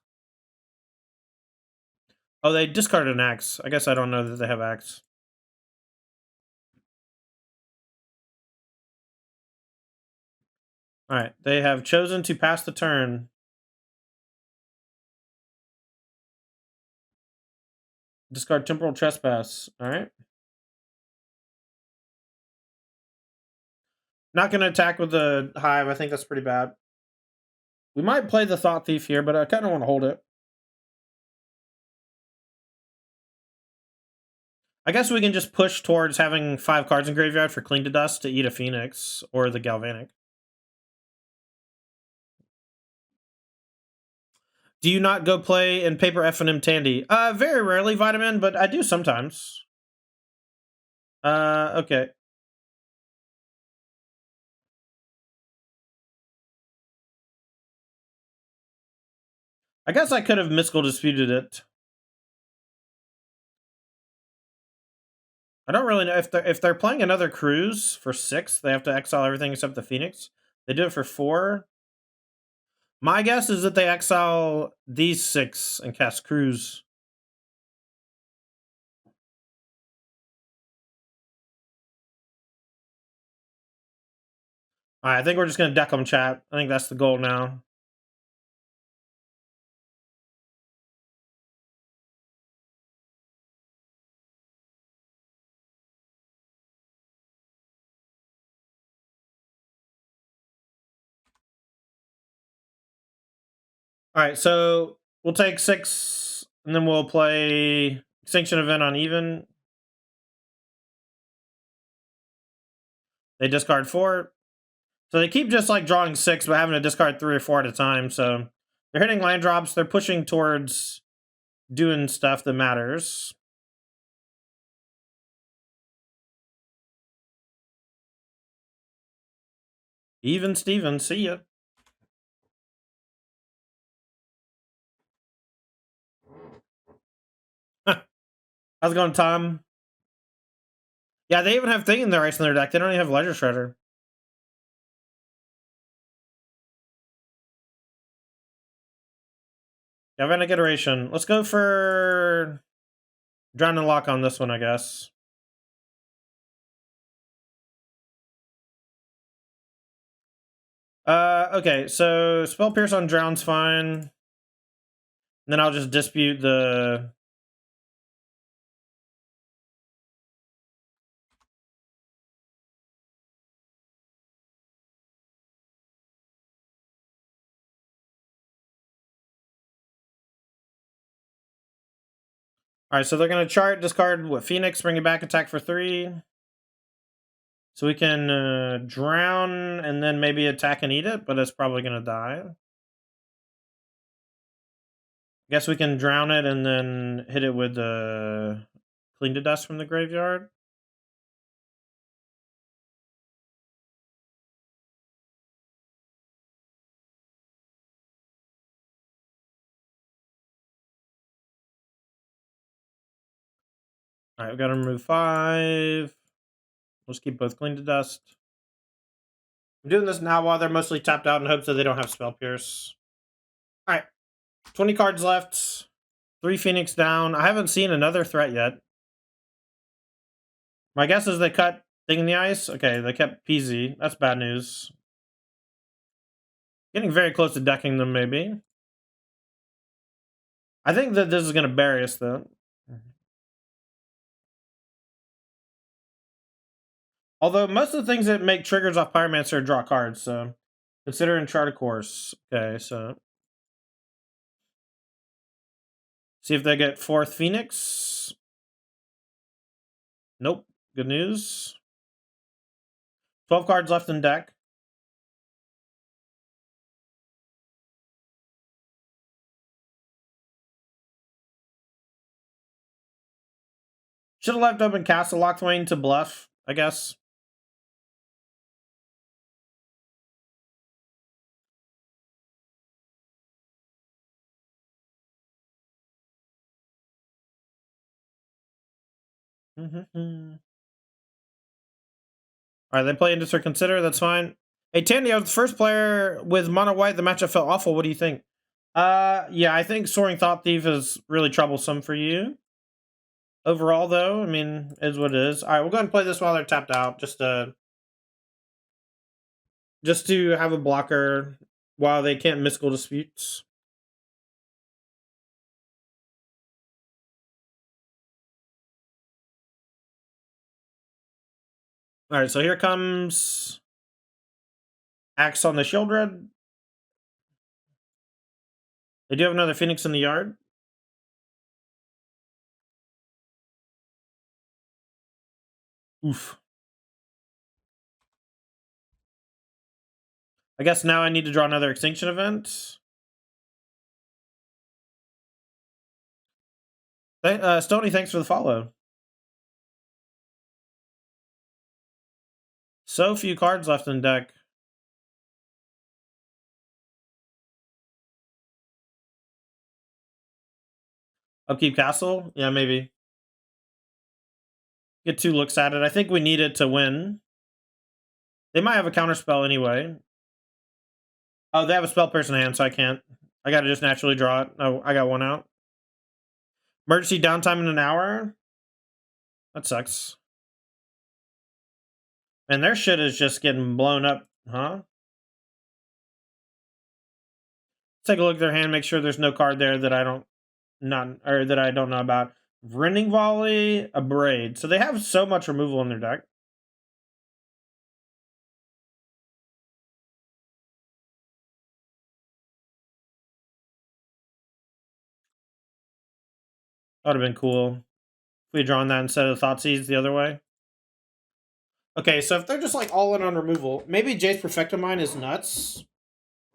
Oh, they discarded an axe. I guess I don't know that they have axe. All right, they have chosen to pass the turn. Discard Temporal Trespass. All right. Not going to attack with the Hive. I think that's pretty bad. We might play the Thought Thief here, but I kind of want to hold it. I guess we can just push towards having 5 cards in graveyard for Cling to Dust to eat a Phoenix or the Galvanic. Do you not go play in Paper F&M Tandy? Very rarely, Vitamin, but I do sometimes. Okay. I guess I could have Mystical Disputed it. I don't really know if they're playing another cruise for 6, they have to exile everything except the Phoenix. They do it for 4. My guess is that they exile these 6 and cast cruise. Alright, I think we're just gonna deck them, chat. I think that's the goal now. Alright, so we'll take 6, and then we'll play Extinction Event on even. They discard 4. So they keep just like drawing 6, but having to discard 3 or 4 at a time. So they're hitting land drops. They're pushing towards doing stuff that matters. Even Steven, see ya. How's it going, Tom? Yeah, they even have Thing in their ice in their deck. They don't even have Ledger Shredder. Galvanic Iteration. Let's go for Drown and Lock on this one, I guess. Okay, so Spell Pierce on Drown's fine. And then I'll just dispute the... Alright, so they're going to chart, discard, what, Phoenix, bring it back, attack for 3. So we can drown and then maybe attack and eat it, but it's probably going to die. Guess we can drown it and then hit it with the Clean to Dust from the graveyard. Alright, we've got to remove 5. Let's keep both Clean to Dust. I'm doing this now while they're mostly tapped out in hopes that they don't have Spell Pierce. Alright, 20 cards left. 3 Phoenix down. I haven't seen another threat yet. My guess is they cut Thing in the Ice. Okay, they kept PZ. That's bad news. Getting very close to decking them, maybe. I think that this is going to bury us, though. Although most of the things that make triggers off Pyromancer draw cards, so consider and chart a course. Okay, so see if they get 4th Phoenix. Nope. Good news. 12 cards left in deck. Should have left open Castle Lockthwain to bluff, I guess. Alright, they play Indus or Consider, that's fine. Hey, Tandy, I was the first player with Mono White. The matchup felt awful. What do you think? Yeah, I think Soaring Thought Thief is really troublesome for you. Overall, though, I mean, is what it is. Alright, we'll go ahead and play this while they're tapped out, just to have a blocker while they can't Mystical Disputes. Alright, so here comes Axe on the Shieldred. They do have another Phoenix in the yard. Oof. I guess now I need to draw another Extinction event. Stony, thanks for the follow. So few cards left in deck. Upkeep Castle? Yeah, maybe. Get 2 looks at it. I think we need it to win. They might have a counterspell anyway. Oh, they have a spell person in hand, so I can't. I gotta just naturally draw it. Oh, I got 1 out. Emergency downtime in an hour? That sucks. And their shit is just getting blown up, huh? Take a look at their hand, make sure there's no card there that I don't know about. Rending Volley, a Braid. So they have so much removal in their deck. That would have been cool if we had drawn that instead of Thoughtseize the other way. Okay, so if they're just like all in on removal, maybe Jace Perfectomine is nuts.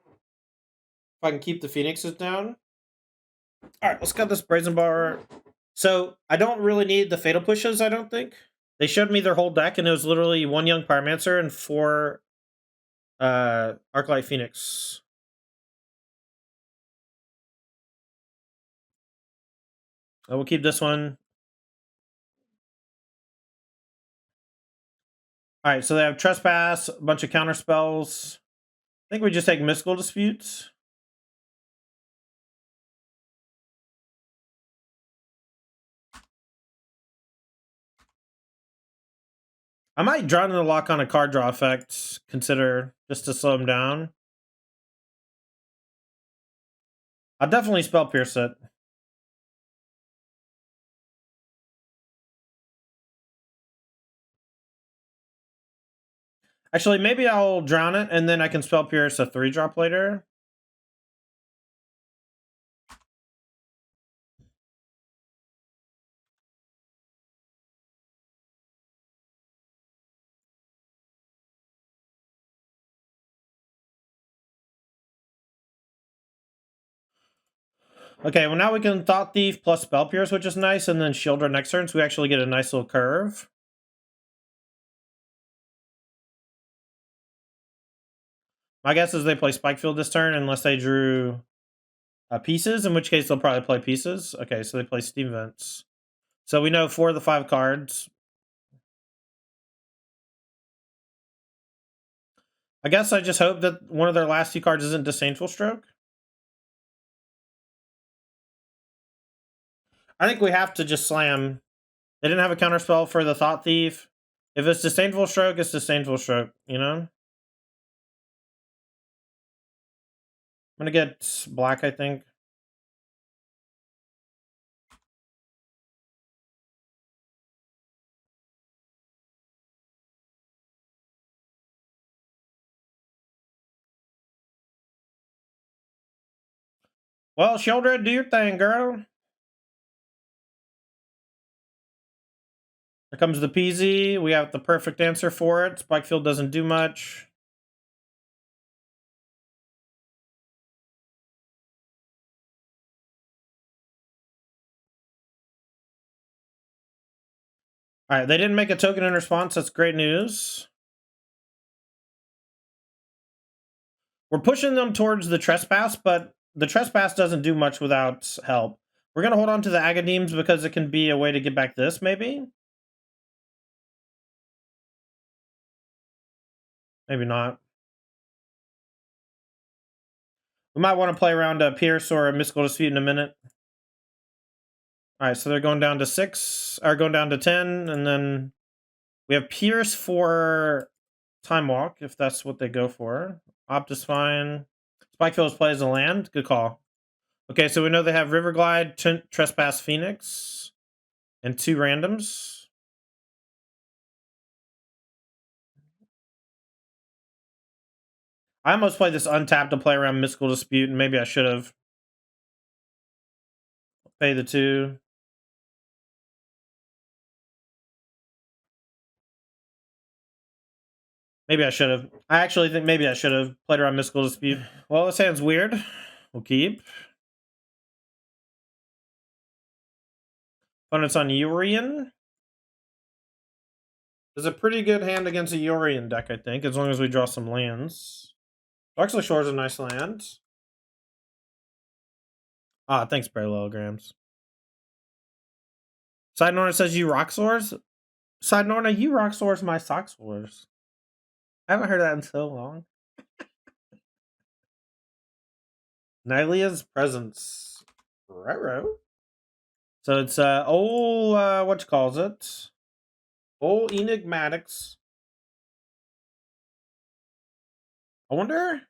If I can keep the Phoenixes down. Alright, let's cut this Brazen Bar. So I don't really need the Fatal Pushes, I don't think. They showed me their whole deck, and it was literally 1 Young Pyromancer and 4 Arclight Phoenix. I will keep this one. Alright, so they have Trespass, a bunch of counter spells. I think we just take Mystical Disputes. I might draw into the lock on a card draw effect, consider, just to slow him down. I'll definitely Spell Pierce it. Actually, maybe I'll drown it, and then I can Spell Pierce a 3-drop later. Okay, well now we can Thought Thief plus Spell Pierce, which is nice, and then Shield our next turn, so we actually get a nice little curve. My guess is they play Spikefield this turn, unless they drew pieces, in which case they'll probably play pieces. Okay, so they play Steam Vents. So we know 4 of the 5 cards. I guess I just hope that one of their last 2 cards isn't Disdainful Stroke. I think we have to just slam. They didn't have a counterspell for the Thought Thief. If it's Disdainful Stroke, it's Disdainful Stroke, you know? I'm gonna get black, I think. Well, Shieldred, do your thing, girl. Here comes the PZ. We have the perfect answer for it. Spikefield doesn't do much. Alright, they didn't make a token in response. That's great news. We're pushing them towards the Trespass, but the Trespass doesn't do much without help. We're going to hold on to the Agademes because it can be a way to get back this, maybe? Maybe not. We might want to play around a Pierce or a Mystical Dispute in a minute. Alright, so they're going down to 6, or going down to 10, and then we have Pierce for Time Walk, if that's what they go for. Opt is fine. Spikefield plays a land. Good call. Okay, so we know they have Riverglide, Trespass Phoenix, and 2 randoms. I almost played this untapped to play around Mystical Dispute, and maybe I should have. Pay the 2. Maybe I should have. I actually think maybe I should have played around Mystical Dispute. Well, this hand's weird. We'll keep. Opponent's on Urian. It's a pretty good hand against a Urian deck, I think, as long as we draw some lands. Darksley Shore's a nice land. Ah, thanks, parallelograms. Side Norna says you Roxors. Side Norna, you Roxors my Soxors. I haven't heard that in so long. Nylia's Presence. Raro. So it's old what you calls it? Old Enigmatics. I wonder.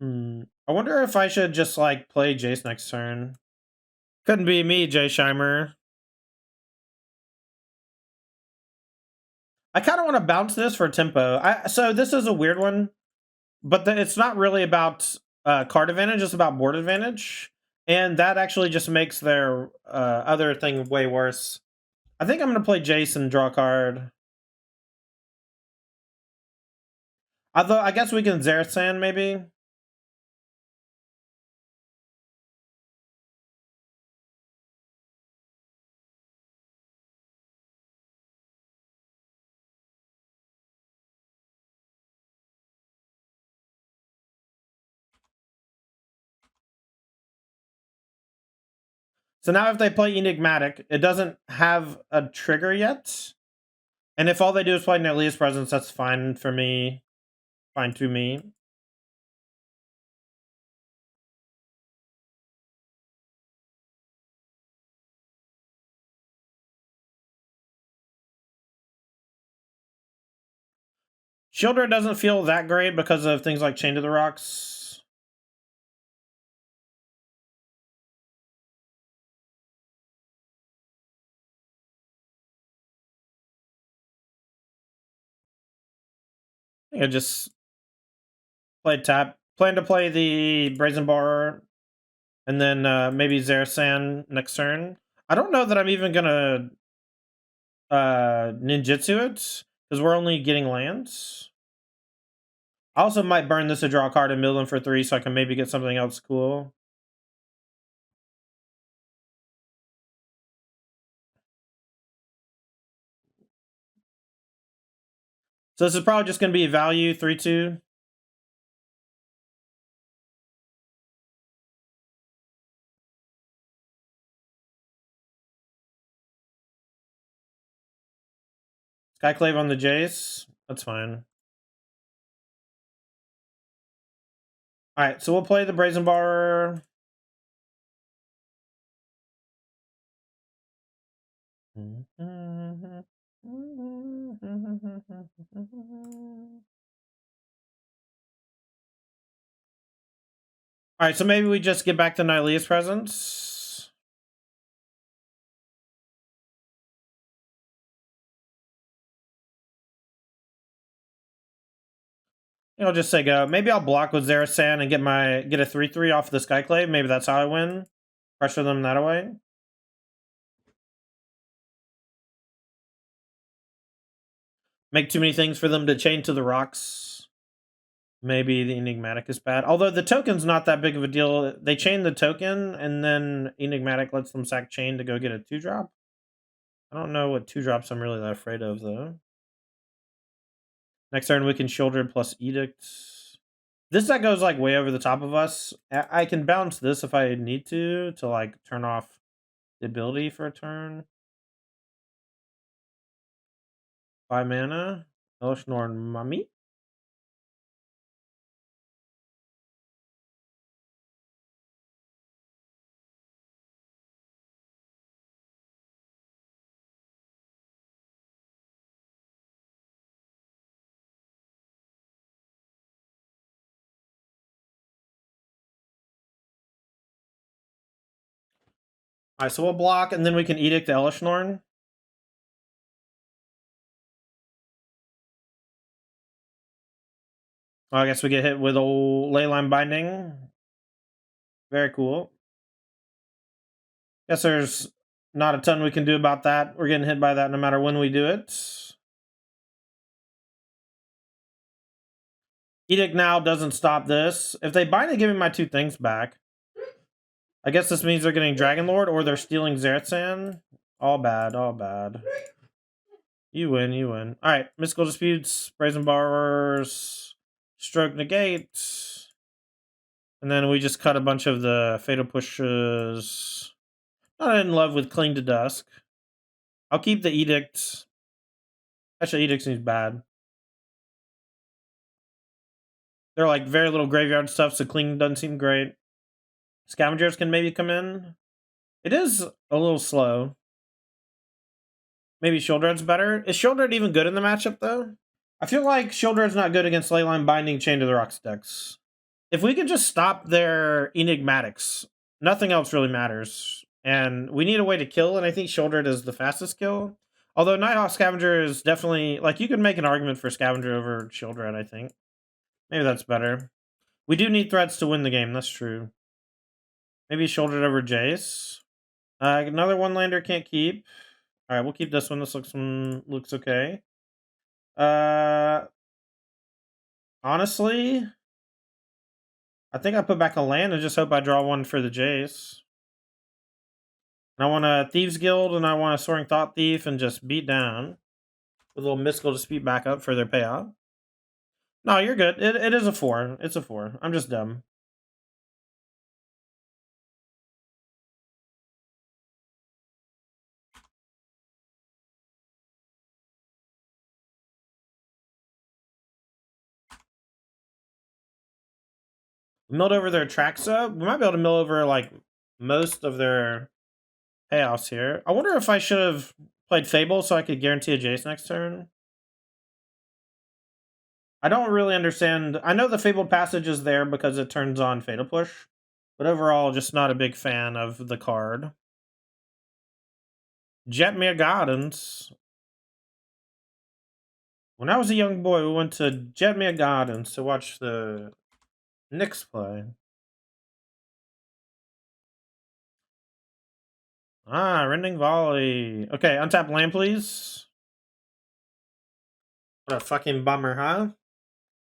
I wonder if I should just like play Jace next turn. Couldn't be me, Jay Shimer. I kind of want to bounce this for tempo. So this is a weird one, but it's not really about card advantage. It's about board advantage, and that actually just makes their other thing way worse. I think I'm gonna play Jace and draw a card. Although I guess we can Zerasan maybe. So now if they play Enigmatic, it doesn't have a trigger yet. And if all they do is play Nylia's Presence, that's fine for me. Fine to me. Shieldred doesn't feel that great because of things like Chain to the Rocks. I think I just played tap. Plan to play the Brazen Bar and then maybe Zerasan next turn. I don't know that I'm even gonna ninjutsu it because we're only getting lands. I also might burn this to draw a card and mill them for 3 so I can maybe get something else cool. So this is probably just going to be a value 3/2. Skyclave on the Jace. That's fine. Alright, so we'll play the Brazen Bar. Alright, so maybe we just get back to Nylia's Presence. I'll just say go. Maybe I'll block with Zerasan and get a 3/3 off the Skyclave. Maybe that's how I win. Pressure them that way. Make too many things for them to chain to the rocks. Maybe the Enigmatic is bad. Although the token's not that big of a deal. They chain the token, and then Enigmatic lets them sack chain to go get a 2-drop. I don't know what 2-drops I'm really that afraid of, though. Next turn, we can Shoulder plus Edict. This deck goes, like, way over the top of us. I can bounce this if I need to, like, turn off the ability for a turn. 5 mana. Elishnorn Mummy. Alright, so we'll block, and then we can Edict the Elishnorn. Well, I guess we get hit with old Leyline Binding. Very cool. Guess there's not a ton we can do about that. We're getting hit by that no matter when we do it. Edict now doesn't stop this. If they bind and give me my 2 things back, I guess this means they're getting Dragon Lord or they're stealing Zeratsan. All bad, all bad. You win, you win. Alright, Mystical Disputes, Brazen Bars, Stroke Negate. And then we just cut a bunch of the Fatal Pushes. Not in love with Cling to Dusk. I'll keep the Edict. Actually, Edict seems bad. They're like very little graveyard stuff, so Cling doesn't seem great. Scavengers can maybe come in. It is a little slow. Maybe Shieldred's better. Is Shieldred even good in the matchup, though? I feel like Shieldred's not good against Leyline Binding Chain to the Rocks decks. If we could just stop their Enigmatics, nothing else really matters. And we need a way to kill, and I think Shieldred is the fastest kill. Although Nighthawk Scavenger is definitely... Like, you could make an argument for Scavenger over Shieldred, I think. Maybe that's better. We do need threats to win the game, that's true. Maybe Shieldred over Jace. Another one-lander can't keep. Alright, we'll keep this one. This looks okay. Honestly, I think I put back a land and just hope I draw one for the Jace. And I want a Thieves Guild and I want a Soaring Thought Thief and just beat down. With a little Mystical Dispute backup for their payoff. No, you're good. It is a 4. It's a 4. I'm just dumb. Milled over their Traxa. We might be able to mill over like most of their payoffs here. I wonder if I should have played Fable so I could guarantee a Jace next turn. I don't really understand. I know the Fabled Passage is there because it turns on Fatal Push. But overall, just not a big fan of the card. Jetmere Gardens. When I was a young boy, we went to Jetmere Gardens to watch the Knicks play. Ah, Rending Volley. Okay, untap land, please. What a fucking bummer, huh?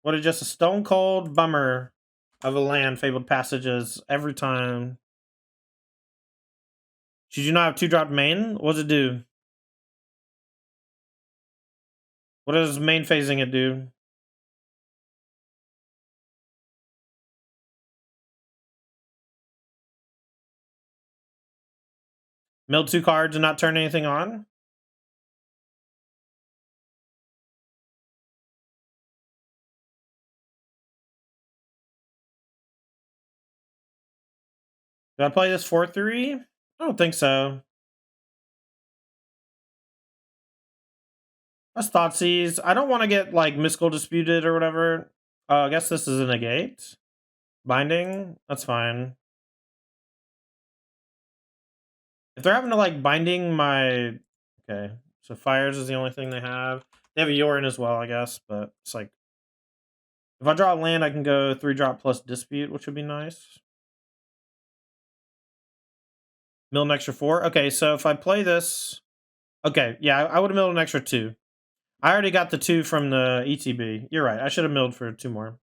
What a just a stone cold bummer of a land, Fabled Passages, every time. Should you not have 2-drop main? What does it do? What does main phasing it do? Mill 2 cards and not turn anything on? Do I play this 4-3? I don't think so. That's Thoughtseize. I don't want to get like Mystical Disputed or whatever. I guess this is a negate. Binding? That's fine. If they're having to like binding my... Okay, so Fires is the only thing they have. They have a Yorin as well, I guess, but it's like... If I draw a land, I can go 3-drop plus Dispute, which would be nice. Mill an extra 4? Okay, so if I play this... Okay, yeah, I would have milled an extra 2. I already got the 2 from the ETB. You're right, I should have milled for 2 more.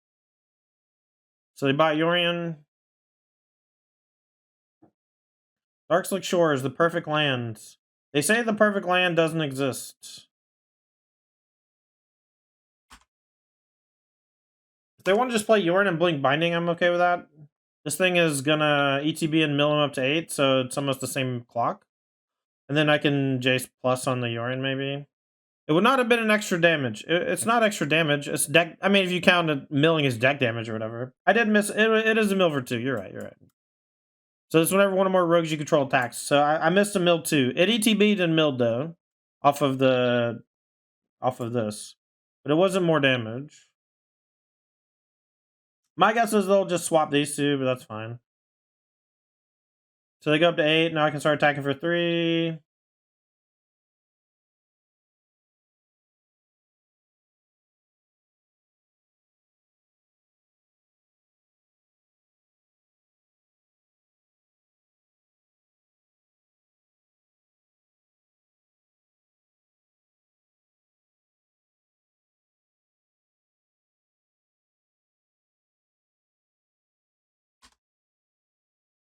So they bought Yorion. Darkslick Shore is the perfect land. They say the perfect land doesn't exist. If they want to just play Yorion and Blink Binding, I'm okay with that. This thing is gonna ETB and mill him up to 8, so it's almost the same clock. And then I can Jace plus on the Yorion, maybe. It would not have been an extra damage. It's not extra damage. It's deck... I mean, if you count it, milling as deck damage or whatever. I did miss... It is a mill for 2. You're right, you're right. So it's whenever one or more rogues you control attacks. So I missed a mill 2. It ETB'd and milled, though. Off of this. But it wasn't more damage. My guess is they'll just swap these 2, but that's fine. So they go up to 8. Now I can start attacking for 3.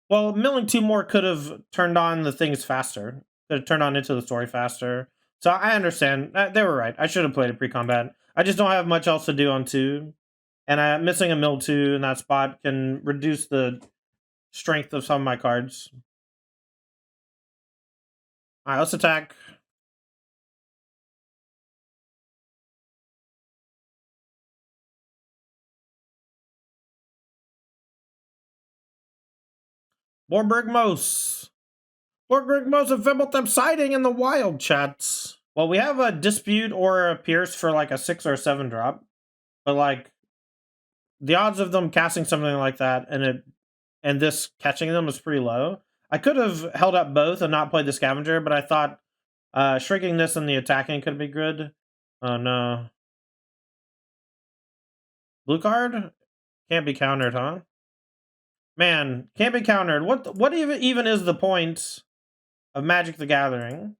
Well, milling two more could have turned on the things faster. Could have turned on into the story faster. So I understand. They were right. I should have played a pre-combat. I just don't have much else to do on two. And missing a mill two in that spot can reduce the strength of some of my cards. Alright, let's attack. Borbergmos. Borbergmos and Fimbletham sighting in the wild chats. Well, we have a dispute or a pierce for like a 6 or a 7 drop. But like the odds of them casting something like that and this catching them is pretty low. I could have held up both and not played the scavenger, but I thought shrinking this and the attacking could be good. Oh no. Blue card? Can't be countered, huh? Man, can't be countered. What even is the point of Magic the Gathering?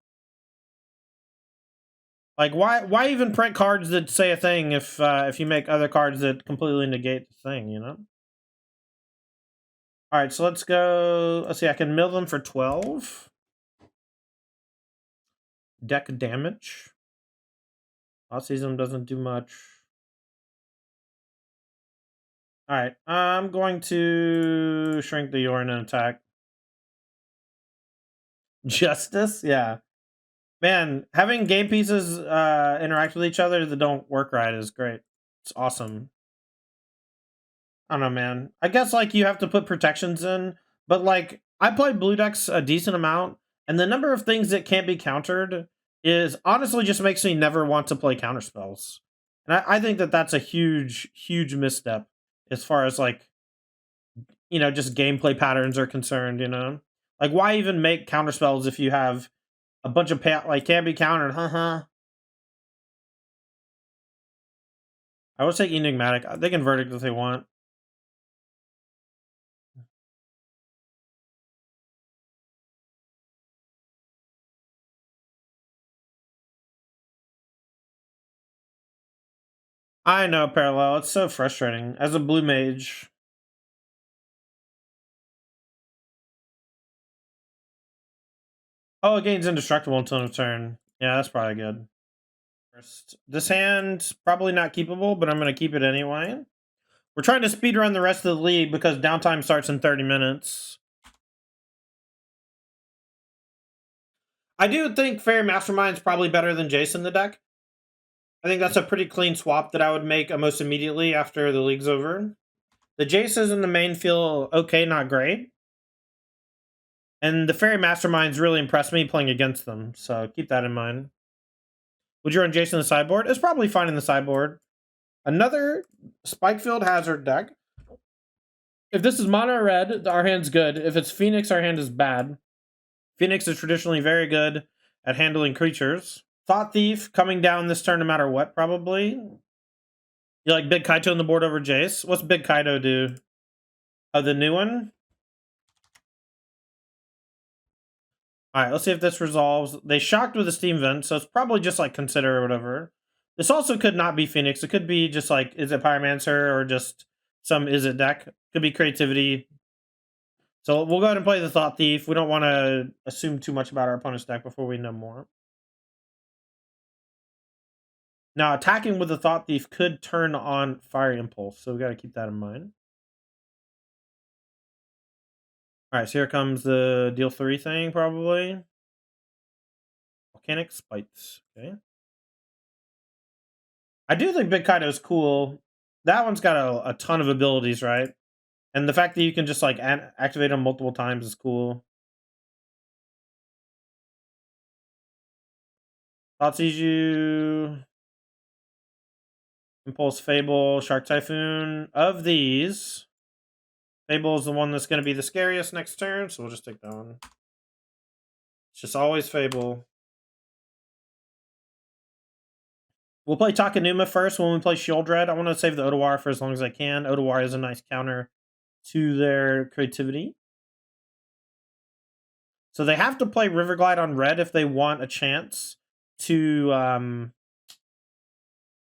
Like why even print cards that say a thing if you make other cards that completely negate the thing, you know? All right, so let's go. Let's see. I can mill them for 12. Deck damage. Autism doesn't do much. All right, I'm going to shrink the Yorn and attack. Justice, yeah. Man, having game pieces interact with each other that don't work right is great. It's awesome. I don't know, man. I guess like you have to put protections in, but like I play blue decks a decent amount, and the number of things that can't be countered is honestly just makes me never want to play counter spells. And I think that that's a huge misstep as far as like, you know, just gameplay patterns are concerned, you know? Like why even make counter spells if you have a bunch of like can't be countered, I would say enigmatic. They can verdict if they want. I know, parallel. It's so frustrating. As a blue mage, oh, it gains indestructible until end of turn. Yeah, that's probably good. First, this hand probably not keepable, but I'm going to keep it anyway. We're trying to speed run the rest of the league because downtime starts in 30 minutes. I do think Fairy Mastermind's probably better than Jace in the deck. I think that's a pretty clean swap that I would make almost immediately after the league's over. The Jaces in the main feel okay, not great. And the Fairy Masterminds really impressed me playing against them, so keep that in mind. Would you run Jason in the sideboard? It's probably fine in the sideboard. Another Spikefield Hazard deck. If this is mono red, our hand's good. If it's Phoenix, our hand is bad. Phoenix is traditionally very good at handling creatures. Thought Thief coming down this turn no matter what, probably. You like Big Kaito on the board over Jace? What's Big Kaito do? Oh, the new one? Alright, let's see if this resolves. They shocked with the Steam Vent, so it's probably just like Consider or whatever. This also could not be Phoenix. It could be just like, is it Pyromancer or just some is it deck? Could be Creativity. So we'll go ahead and play the Thought Thief. We don't want to assume too much about our opponent's deck before we know more. Now, attacking with the Thought Thief could turn on Fire Impulse, so we got to keep that in mind. All right, so here comes the deal 3 thing, probably. Volcanic Spites, okay. I do think Big Kaido is cool. That one's got a ton of abilities, right? And the fact that you can just like activate them multiple times is cool. Tatsuju, Impulse Fable, Shark Typhoon. Of these, Fable is the one that's going to be the scariest next turn, so we'll just take that one. It's just always Fable. We'll play Takanuma first when we play Shieldred. I want to save the Otawar for as long as I can. Otawar is a nice counter to their creativity. So they have to play Riverglide on red if they want a chance to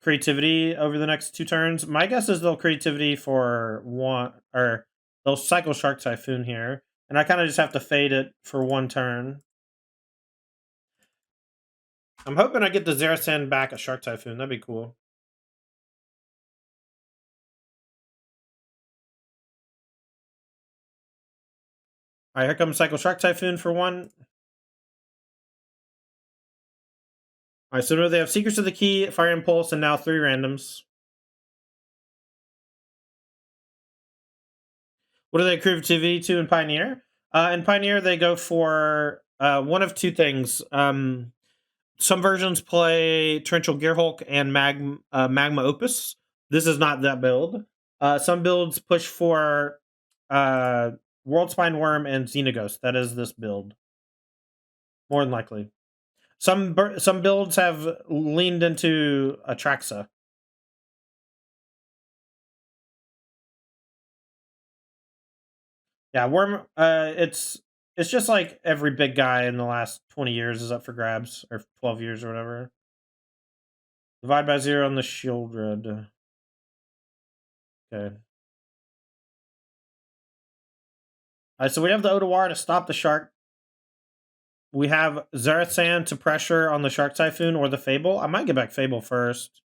creativity over the next 2 turns. My guess is they'll creativity for one, or they'll cycle Shark Typhoon here. And I kind of just have to fade it for one turn. I'm hoping I get the Zerasan back a Shark Typhoon. That'd be cool. Alright, here comes Cycle Shark Typhoon for one. Alright, so now they have Secrets of the Key, Fire Impulse, and now 3 randoms. What do they accrue TV to in Pioneer? In Pioneer, they go for one of two things. Some versions play Torrential Gearhulk and Magma Opus. This is not that build. Some builds push for World Spine Worm and Xenaghost. That is this build. More than likely. Some builds have leaned into Atraxa. Yeah, Worm. It's just like every big guy in the last 20 years is up for grabs, or 12 years or whatever. Divide by 0 on the Shieldred. Okay. Alright, so we have the Otawara to stop the shark. We have Zerasan to pressure on the Shark Typhoon or the Fable. I might get back Fable first.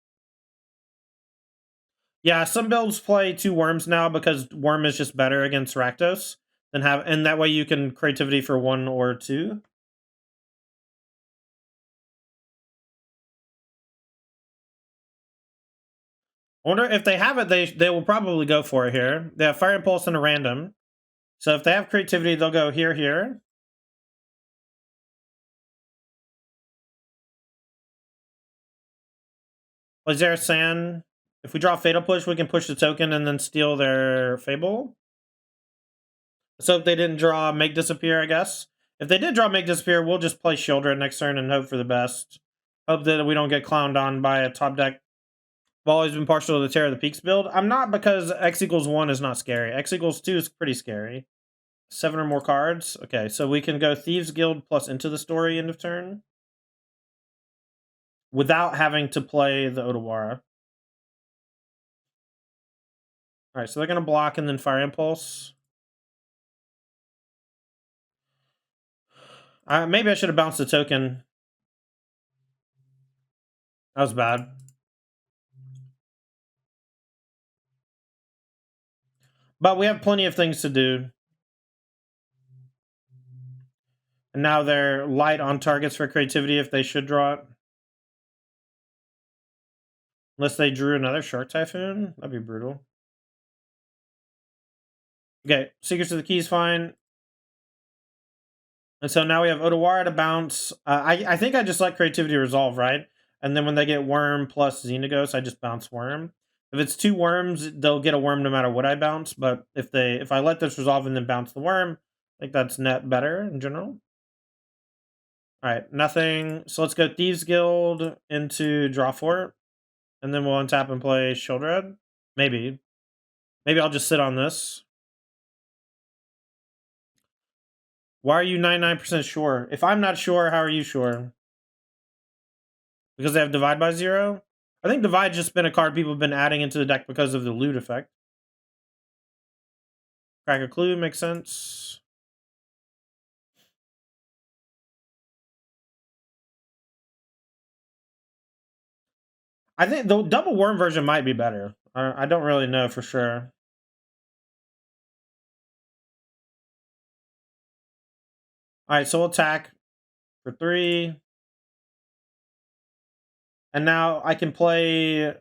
Yeah, some builds play 2 worms now because worm is just better against Rakdos than and that way you can creativity for 1 or 2. I wonder if they have it, they will probably go for it here. They have Fire Impulse and a random. So if they have creativity, they'll go here, here. Was there sand? If we draw Fatal Push, we can push the token and then steal their Fable. So if they didn't draw Make Disappear, I guess. If they did draw Make Disappear, we'll just play Shieldred next turn and hope for the best. Hope that we don't get clowned on by a top deck. I've always been partial to the Terror of the Peaks build. I'm not, because X equals 1 is not scary. X equals 2 is pretty scary. 7 or more cards. Okay, so we can go Thieves Guild plus Into the Story end of turn without having to play the Otawara. Alright, so they're going to block and then Fire Impulse. Maybe I should have bounced the token. That was bad. But we have plenty of things to do. And now they're light on targets for creativity if they should draw it. Unless they drew another Shark Typhoon. That'd be brutal. Okay, Secrets of the Key is fine. And so now we have Otawara to bounce. I think I just let creativity resolve, right? And then when they get Worm plus Xenaghost, I just bounce Worm. If it's 2 worms, they'll get a worm no matter what I bounce. But if I let this resolve and then bounce the worm, I think that's net better in general. Alright, nothing. So let's go Thieves Guild into draw 4. And then we'll untap and play Shieldred. Maybe. Maybe I'll just sit on this. Why are you 99% sure? If I'm not sure, how are you sure? Because they have Divide by 0? I think Divide's just been a card people have been adding into the deck because of the loot effect. Crack a Clue makes sense. I think the double worm version might be better. I don't really know for sure. Alright, so we'll attack for 3. And now I can play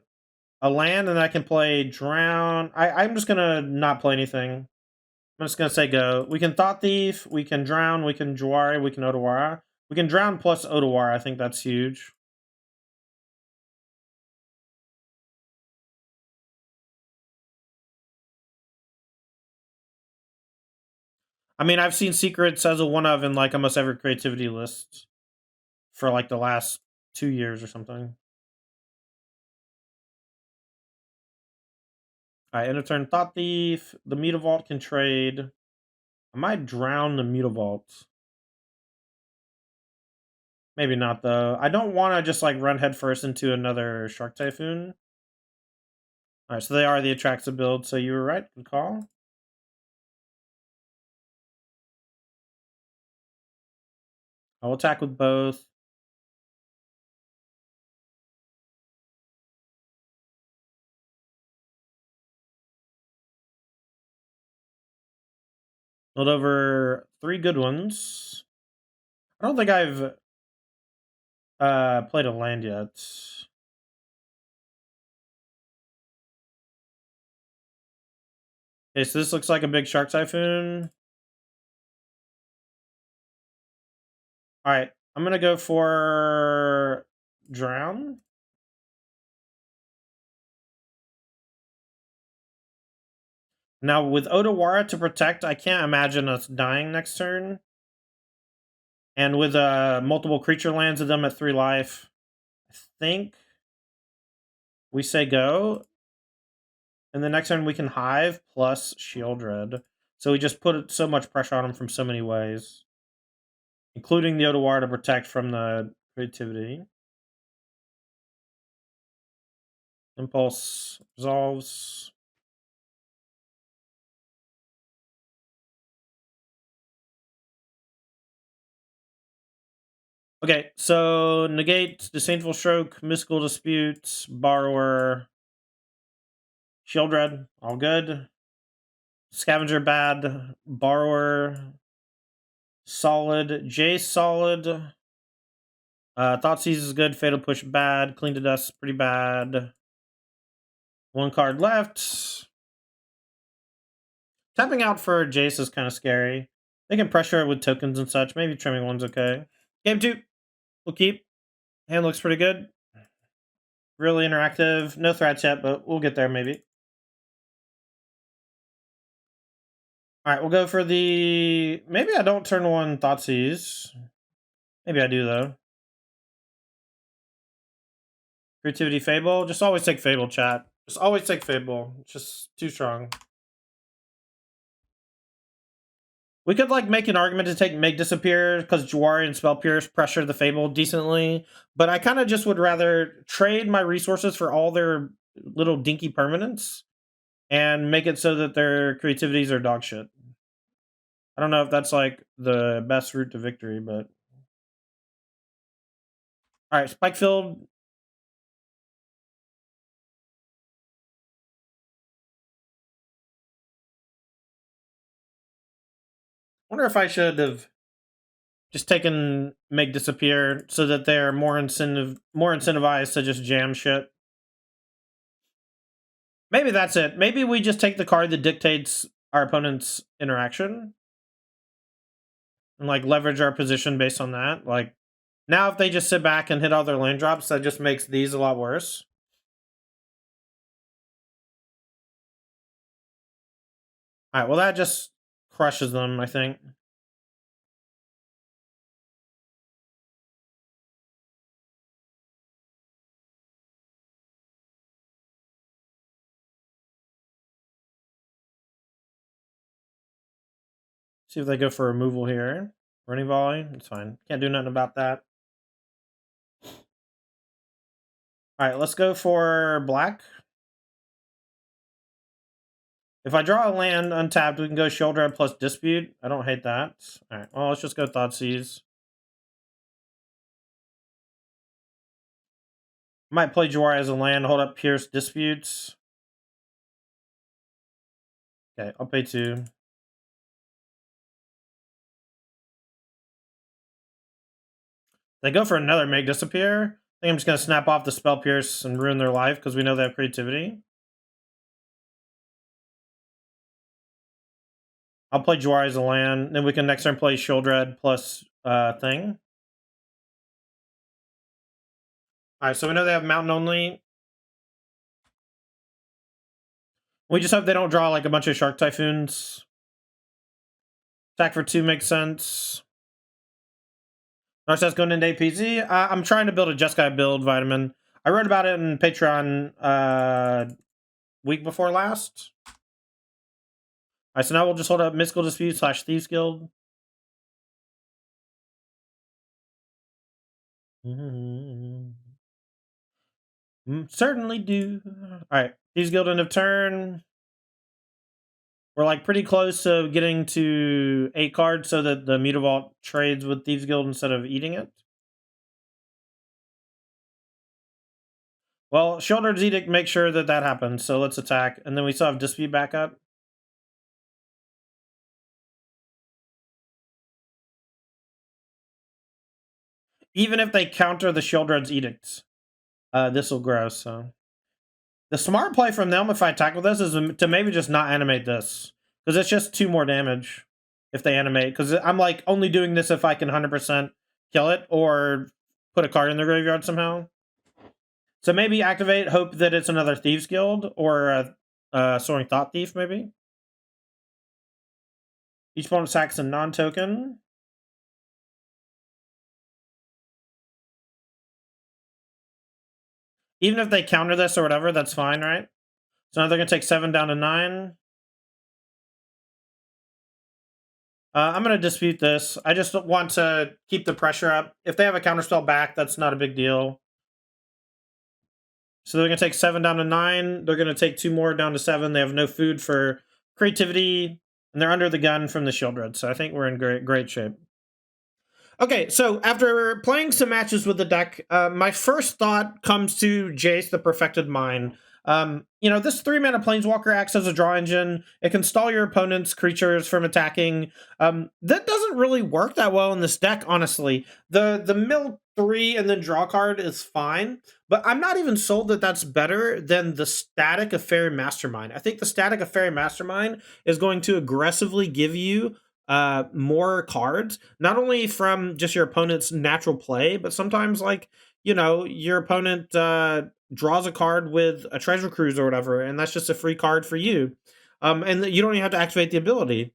a land and I can play Drown. I'm just gonna not play anything. I'm just gonna say go. We can Thought Thief, we can Drown, we can Jawari, we can Otawara. We can Drown plus Otawara, I think that's huge. I mean, I've seen Secrets as a one of in like almost every creativity list for like the last 2 years or something. Alright, end of turn Thought Thief. The Mutavault can trade. I might Drown the Mutavault. Maybe not though. I don't want to just like run headfirst into another Shark Typhoon. Alright, so they are the Atraxa build, so you were right. Good call. I'll attack with both. Build over 3 good ones. I don't think I've played a land yet. Okay, so this looks like a big shark typhoon. Alright, I'm gonna go for drown. Now with Odawara to protect, I can't imagine us dying next turn. And with multiple creature lands of them at 3 life, I think we say go. And the next turn we can Hive plus Shieldred. So we just put so much pressure on him from so many ways. Including the Odawara to protect from the creativity. Impulse resolves. Okay, so negate, disdainful stroke, mystical dispute, borrower, Shieldred, all good. Scavenger bad, borrower solid, Jace solid. Thoughtseize is good, fatal push bad, clean to dust pretty bad. 1 card left. Tapping out for Jace is kind of scary. They can pressure it with tokens and such. Maybe trimming 1's okay. Game 2. We'll keep. Hand looks pretty good. Really interactive. No threats yet, but we'll get there maybe. Alright, we'll go for the... Maybe I don't turn 1 Thoughtseize. Maybe I do, though. Creativity Fable. Just always take Fable, chat. Just always take Fable. It's just too strong. We could like make an argument to take Make Disappear because Jawari and Spell Pierce pressure the Fable decently, but I kind of just would rather trade my resources for all their little dinky permanents and make it so that their creativities are dog shit. I don't know if that's like the best route to victory, but all right, Spikefield. Wonder if I should have just taken Make Disappear so that they're more incentivized to just jam shit. Maybe that's it. Maybe we just take the card that dictates our opponent's interaction and like leverage our position based on that. Like now, if they just sit back and hit all their land drops, that just makes these a lot worse. All right, well that just crushes them, I think. See if they go for removal here. Running volley, it's fine. Can't do nothing about that. All right, let's go for black. If I draw a land untapped, we can go Shoulder plus Dispute. I don't hate that. All right, well, let's just go Thoughtseize. Might play Jawari as a land, hold up Pierce Disputes. Okay, I'll pay 2. They go for another Make Disappear. I think I'm just going to snap off the Spell Pierce and ruin their life because we know they have creativity. I'll play Jawari as a land. Then we can next turn play Shieldred plus thing. Alright, so we know they have Mountain only. We just hope they don't draw like a bunch of Shark Typhoons. Attack for 2 makes sense. Narcissist going into APZ. I'm trying to build a Jeskai build, Vitamin. I wrote about it in Patreon week before last. Alright, so now we'll just hold up Mystical Dispute / Thieves Guild. Certainly do. Alright, Thieves Guild end of turn. We're like pretty close to getting to 8 cards so that the Mutavault trades with Thieves Guild instead of eating it. Well, Sheoldred's Edict make sure that that happens, so let's attack. And then we still have Dispute back up. Even if they counter the Sheoldred's Edicts, this will grow, so... The smart play from them, if I attack with this, is to maybe just not animate this. Because it's just 2 more damage if they animate. Because I'm like only doing this if I can 100% kill it or put a card in the graveyard somehow. So maybe activate, hope that it's another Thieves Guild or a Soaring Thought Thief, maybe. Each opponent sacks a non-token. Even if they counter this or whatever, that's fine, right? So now they're going to take 7 down to 9. I'm going to dispute this. I just want to keep the pressure up. If they have a counterspell back, that's not a big deal. So they're going to take 7 down to 9. They're going to take 2 more down to 7. They have no food for creativity, and they're under the gun from the Sheoldred. So I think we're in great shape. Okay, so after playing some matches with the deck, my first thought comes to Jace, the Perfected Mind. This 3-mana Planeswalker acts as a draw engine. It can stall your opponent's creatures from attacking. That doesn't really work that well in this deck, honestly. The mill 3 and then draw card is fine, but I'm not even sold that that's better than the static of Fairy Mastermind. I think the static of Fairy Mastermind is going to aggressively give you more cards, not only from just your opponent's natural play, but sometimes your opponent draws a card with a treasure cruise or whatever, and that's just a free card for you. And you don't even have to activate the ability.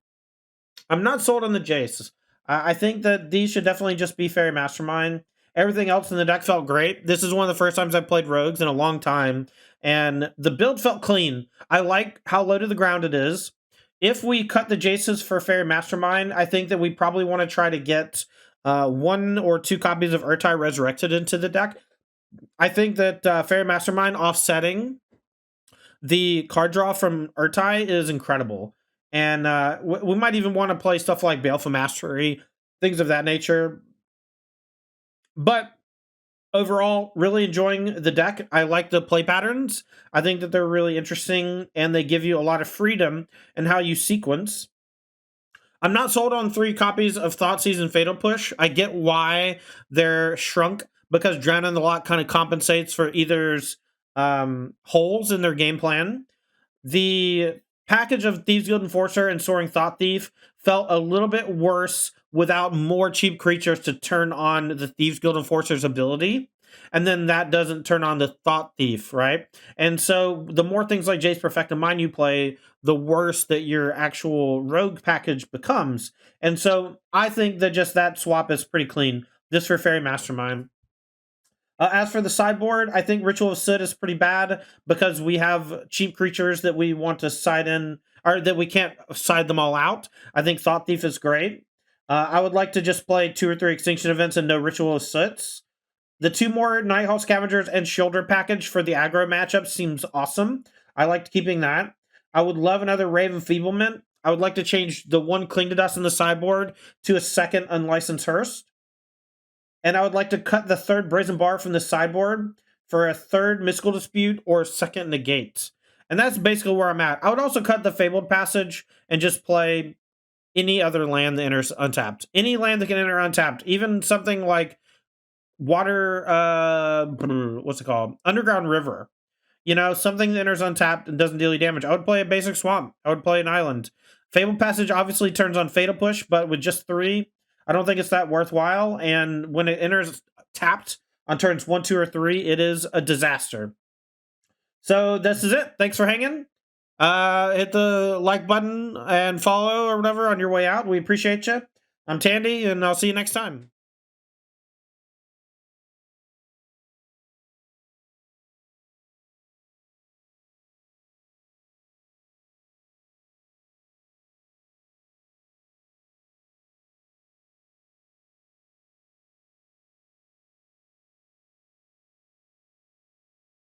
I'm not sold on the Jace. I think that these should definitely just be Fairy Mastermind. Everything else in the deck felt great. This is one of the first times I've played Rogues in a long time, and the build felt clean. I like how low to the ground it is. If we cut the Jaces for Fairy Mastermind, I think that we probably want to try to get 1 or 2 copies of Urtai Resurrected into the deck. I think that Fairy Mastermind offsetting the card draw from Urtai is incredible. And we might even want to play stuff like Baleful Mastery, things of that nature. But overall, really enjoying the deck. I like the play patterns. I think that they're really interesting, and they give you a lot of freedom in how you sequence. I'm not sold on 3 copies of Thoughtseize and Fatal Push. I get why they're shrunk, because Drown in the Lot kind of compensates for either's holes in their game plan. The package of Thieves Guild Enforcer and Soaring Thought Thief felt a little bit worse without more cheap creatures to turn on the Thieves Guild Enforcer's ability. And then that doesn't turn on the Thought Thief, right? And so the more things like Jace Perfected Mind you play, the worse that your actual rogue package becomes. And so I think that just that swap is pretty clean. This for Fairy Mastermind. As for the sideboard, I think Ritual of Soot is pretty bad because we have cheap creatures that we want to side in, or that we can't side them all out. I think Thought Thief is great. I would like to just play 2 or 3 Extinction Events and no Ritual of Soots. The 2 more Nighthall Scavengers and Shoulder package for the aggro matchup seems awesome. I liked keeping that. I would love another Rave Enfeeblement. I would like to change the 1 Cling to Dust in the sideboard to a 2nd Unlicensed Hearse. And I would like to cut the 3rd Brazen Bar from the sideboard for a 3rd Mystical Dispute or 2nd Negate. And that's basically where I'm at. I would also cut the Fabled Passage and just play any other land that enters untapped. Any land that can enter untapped. Even something like Water, what's it called? Underground River. Something that enters untapped and doesn't deal any damage. I would play a basic Swamp. I would play an Island. Fabled Passage obviously turns on Fatal Push, but with just 3, I don't think it's that worthwhile. And when it enters tapped on turns 1, 2, or 3, it is a disaster. So this is it. Thanks for hanging. Hit the like button and follow or whatever on your way out. We appreciate you. I'm Tandy, and I'll see you next time.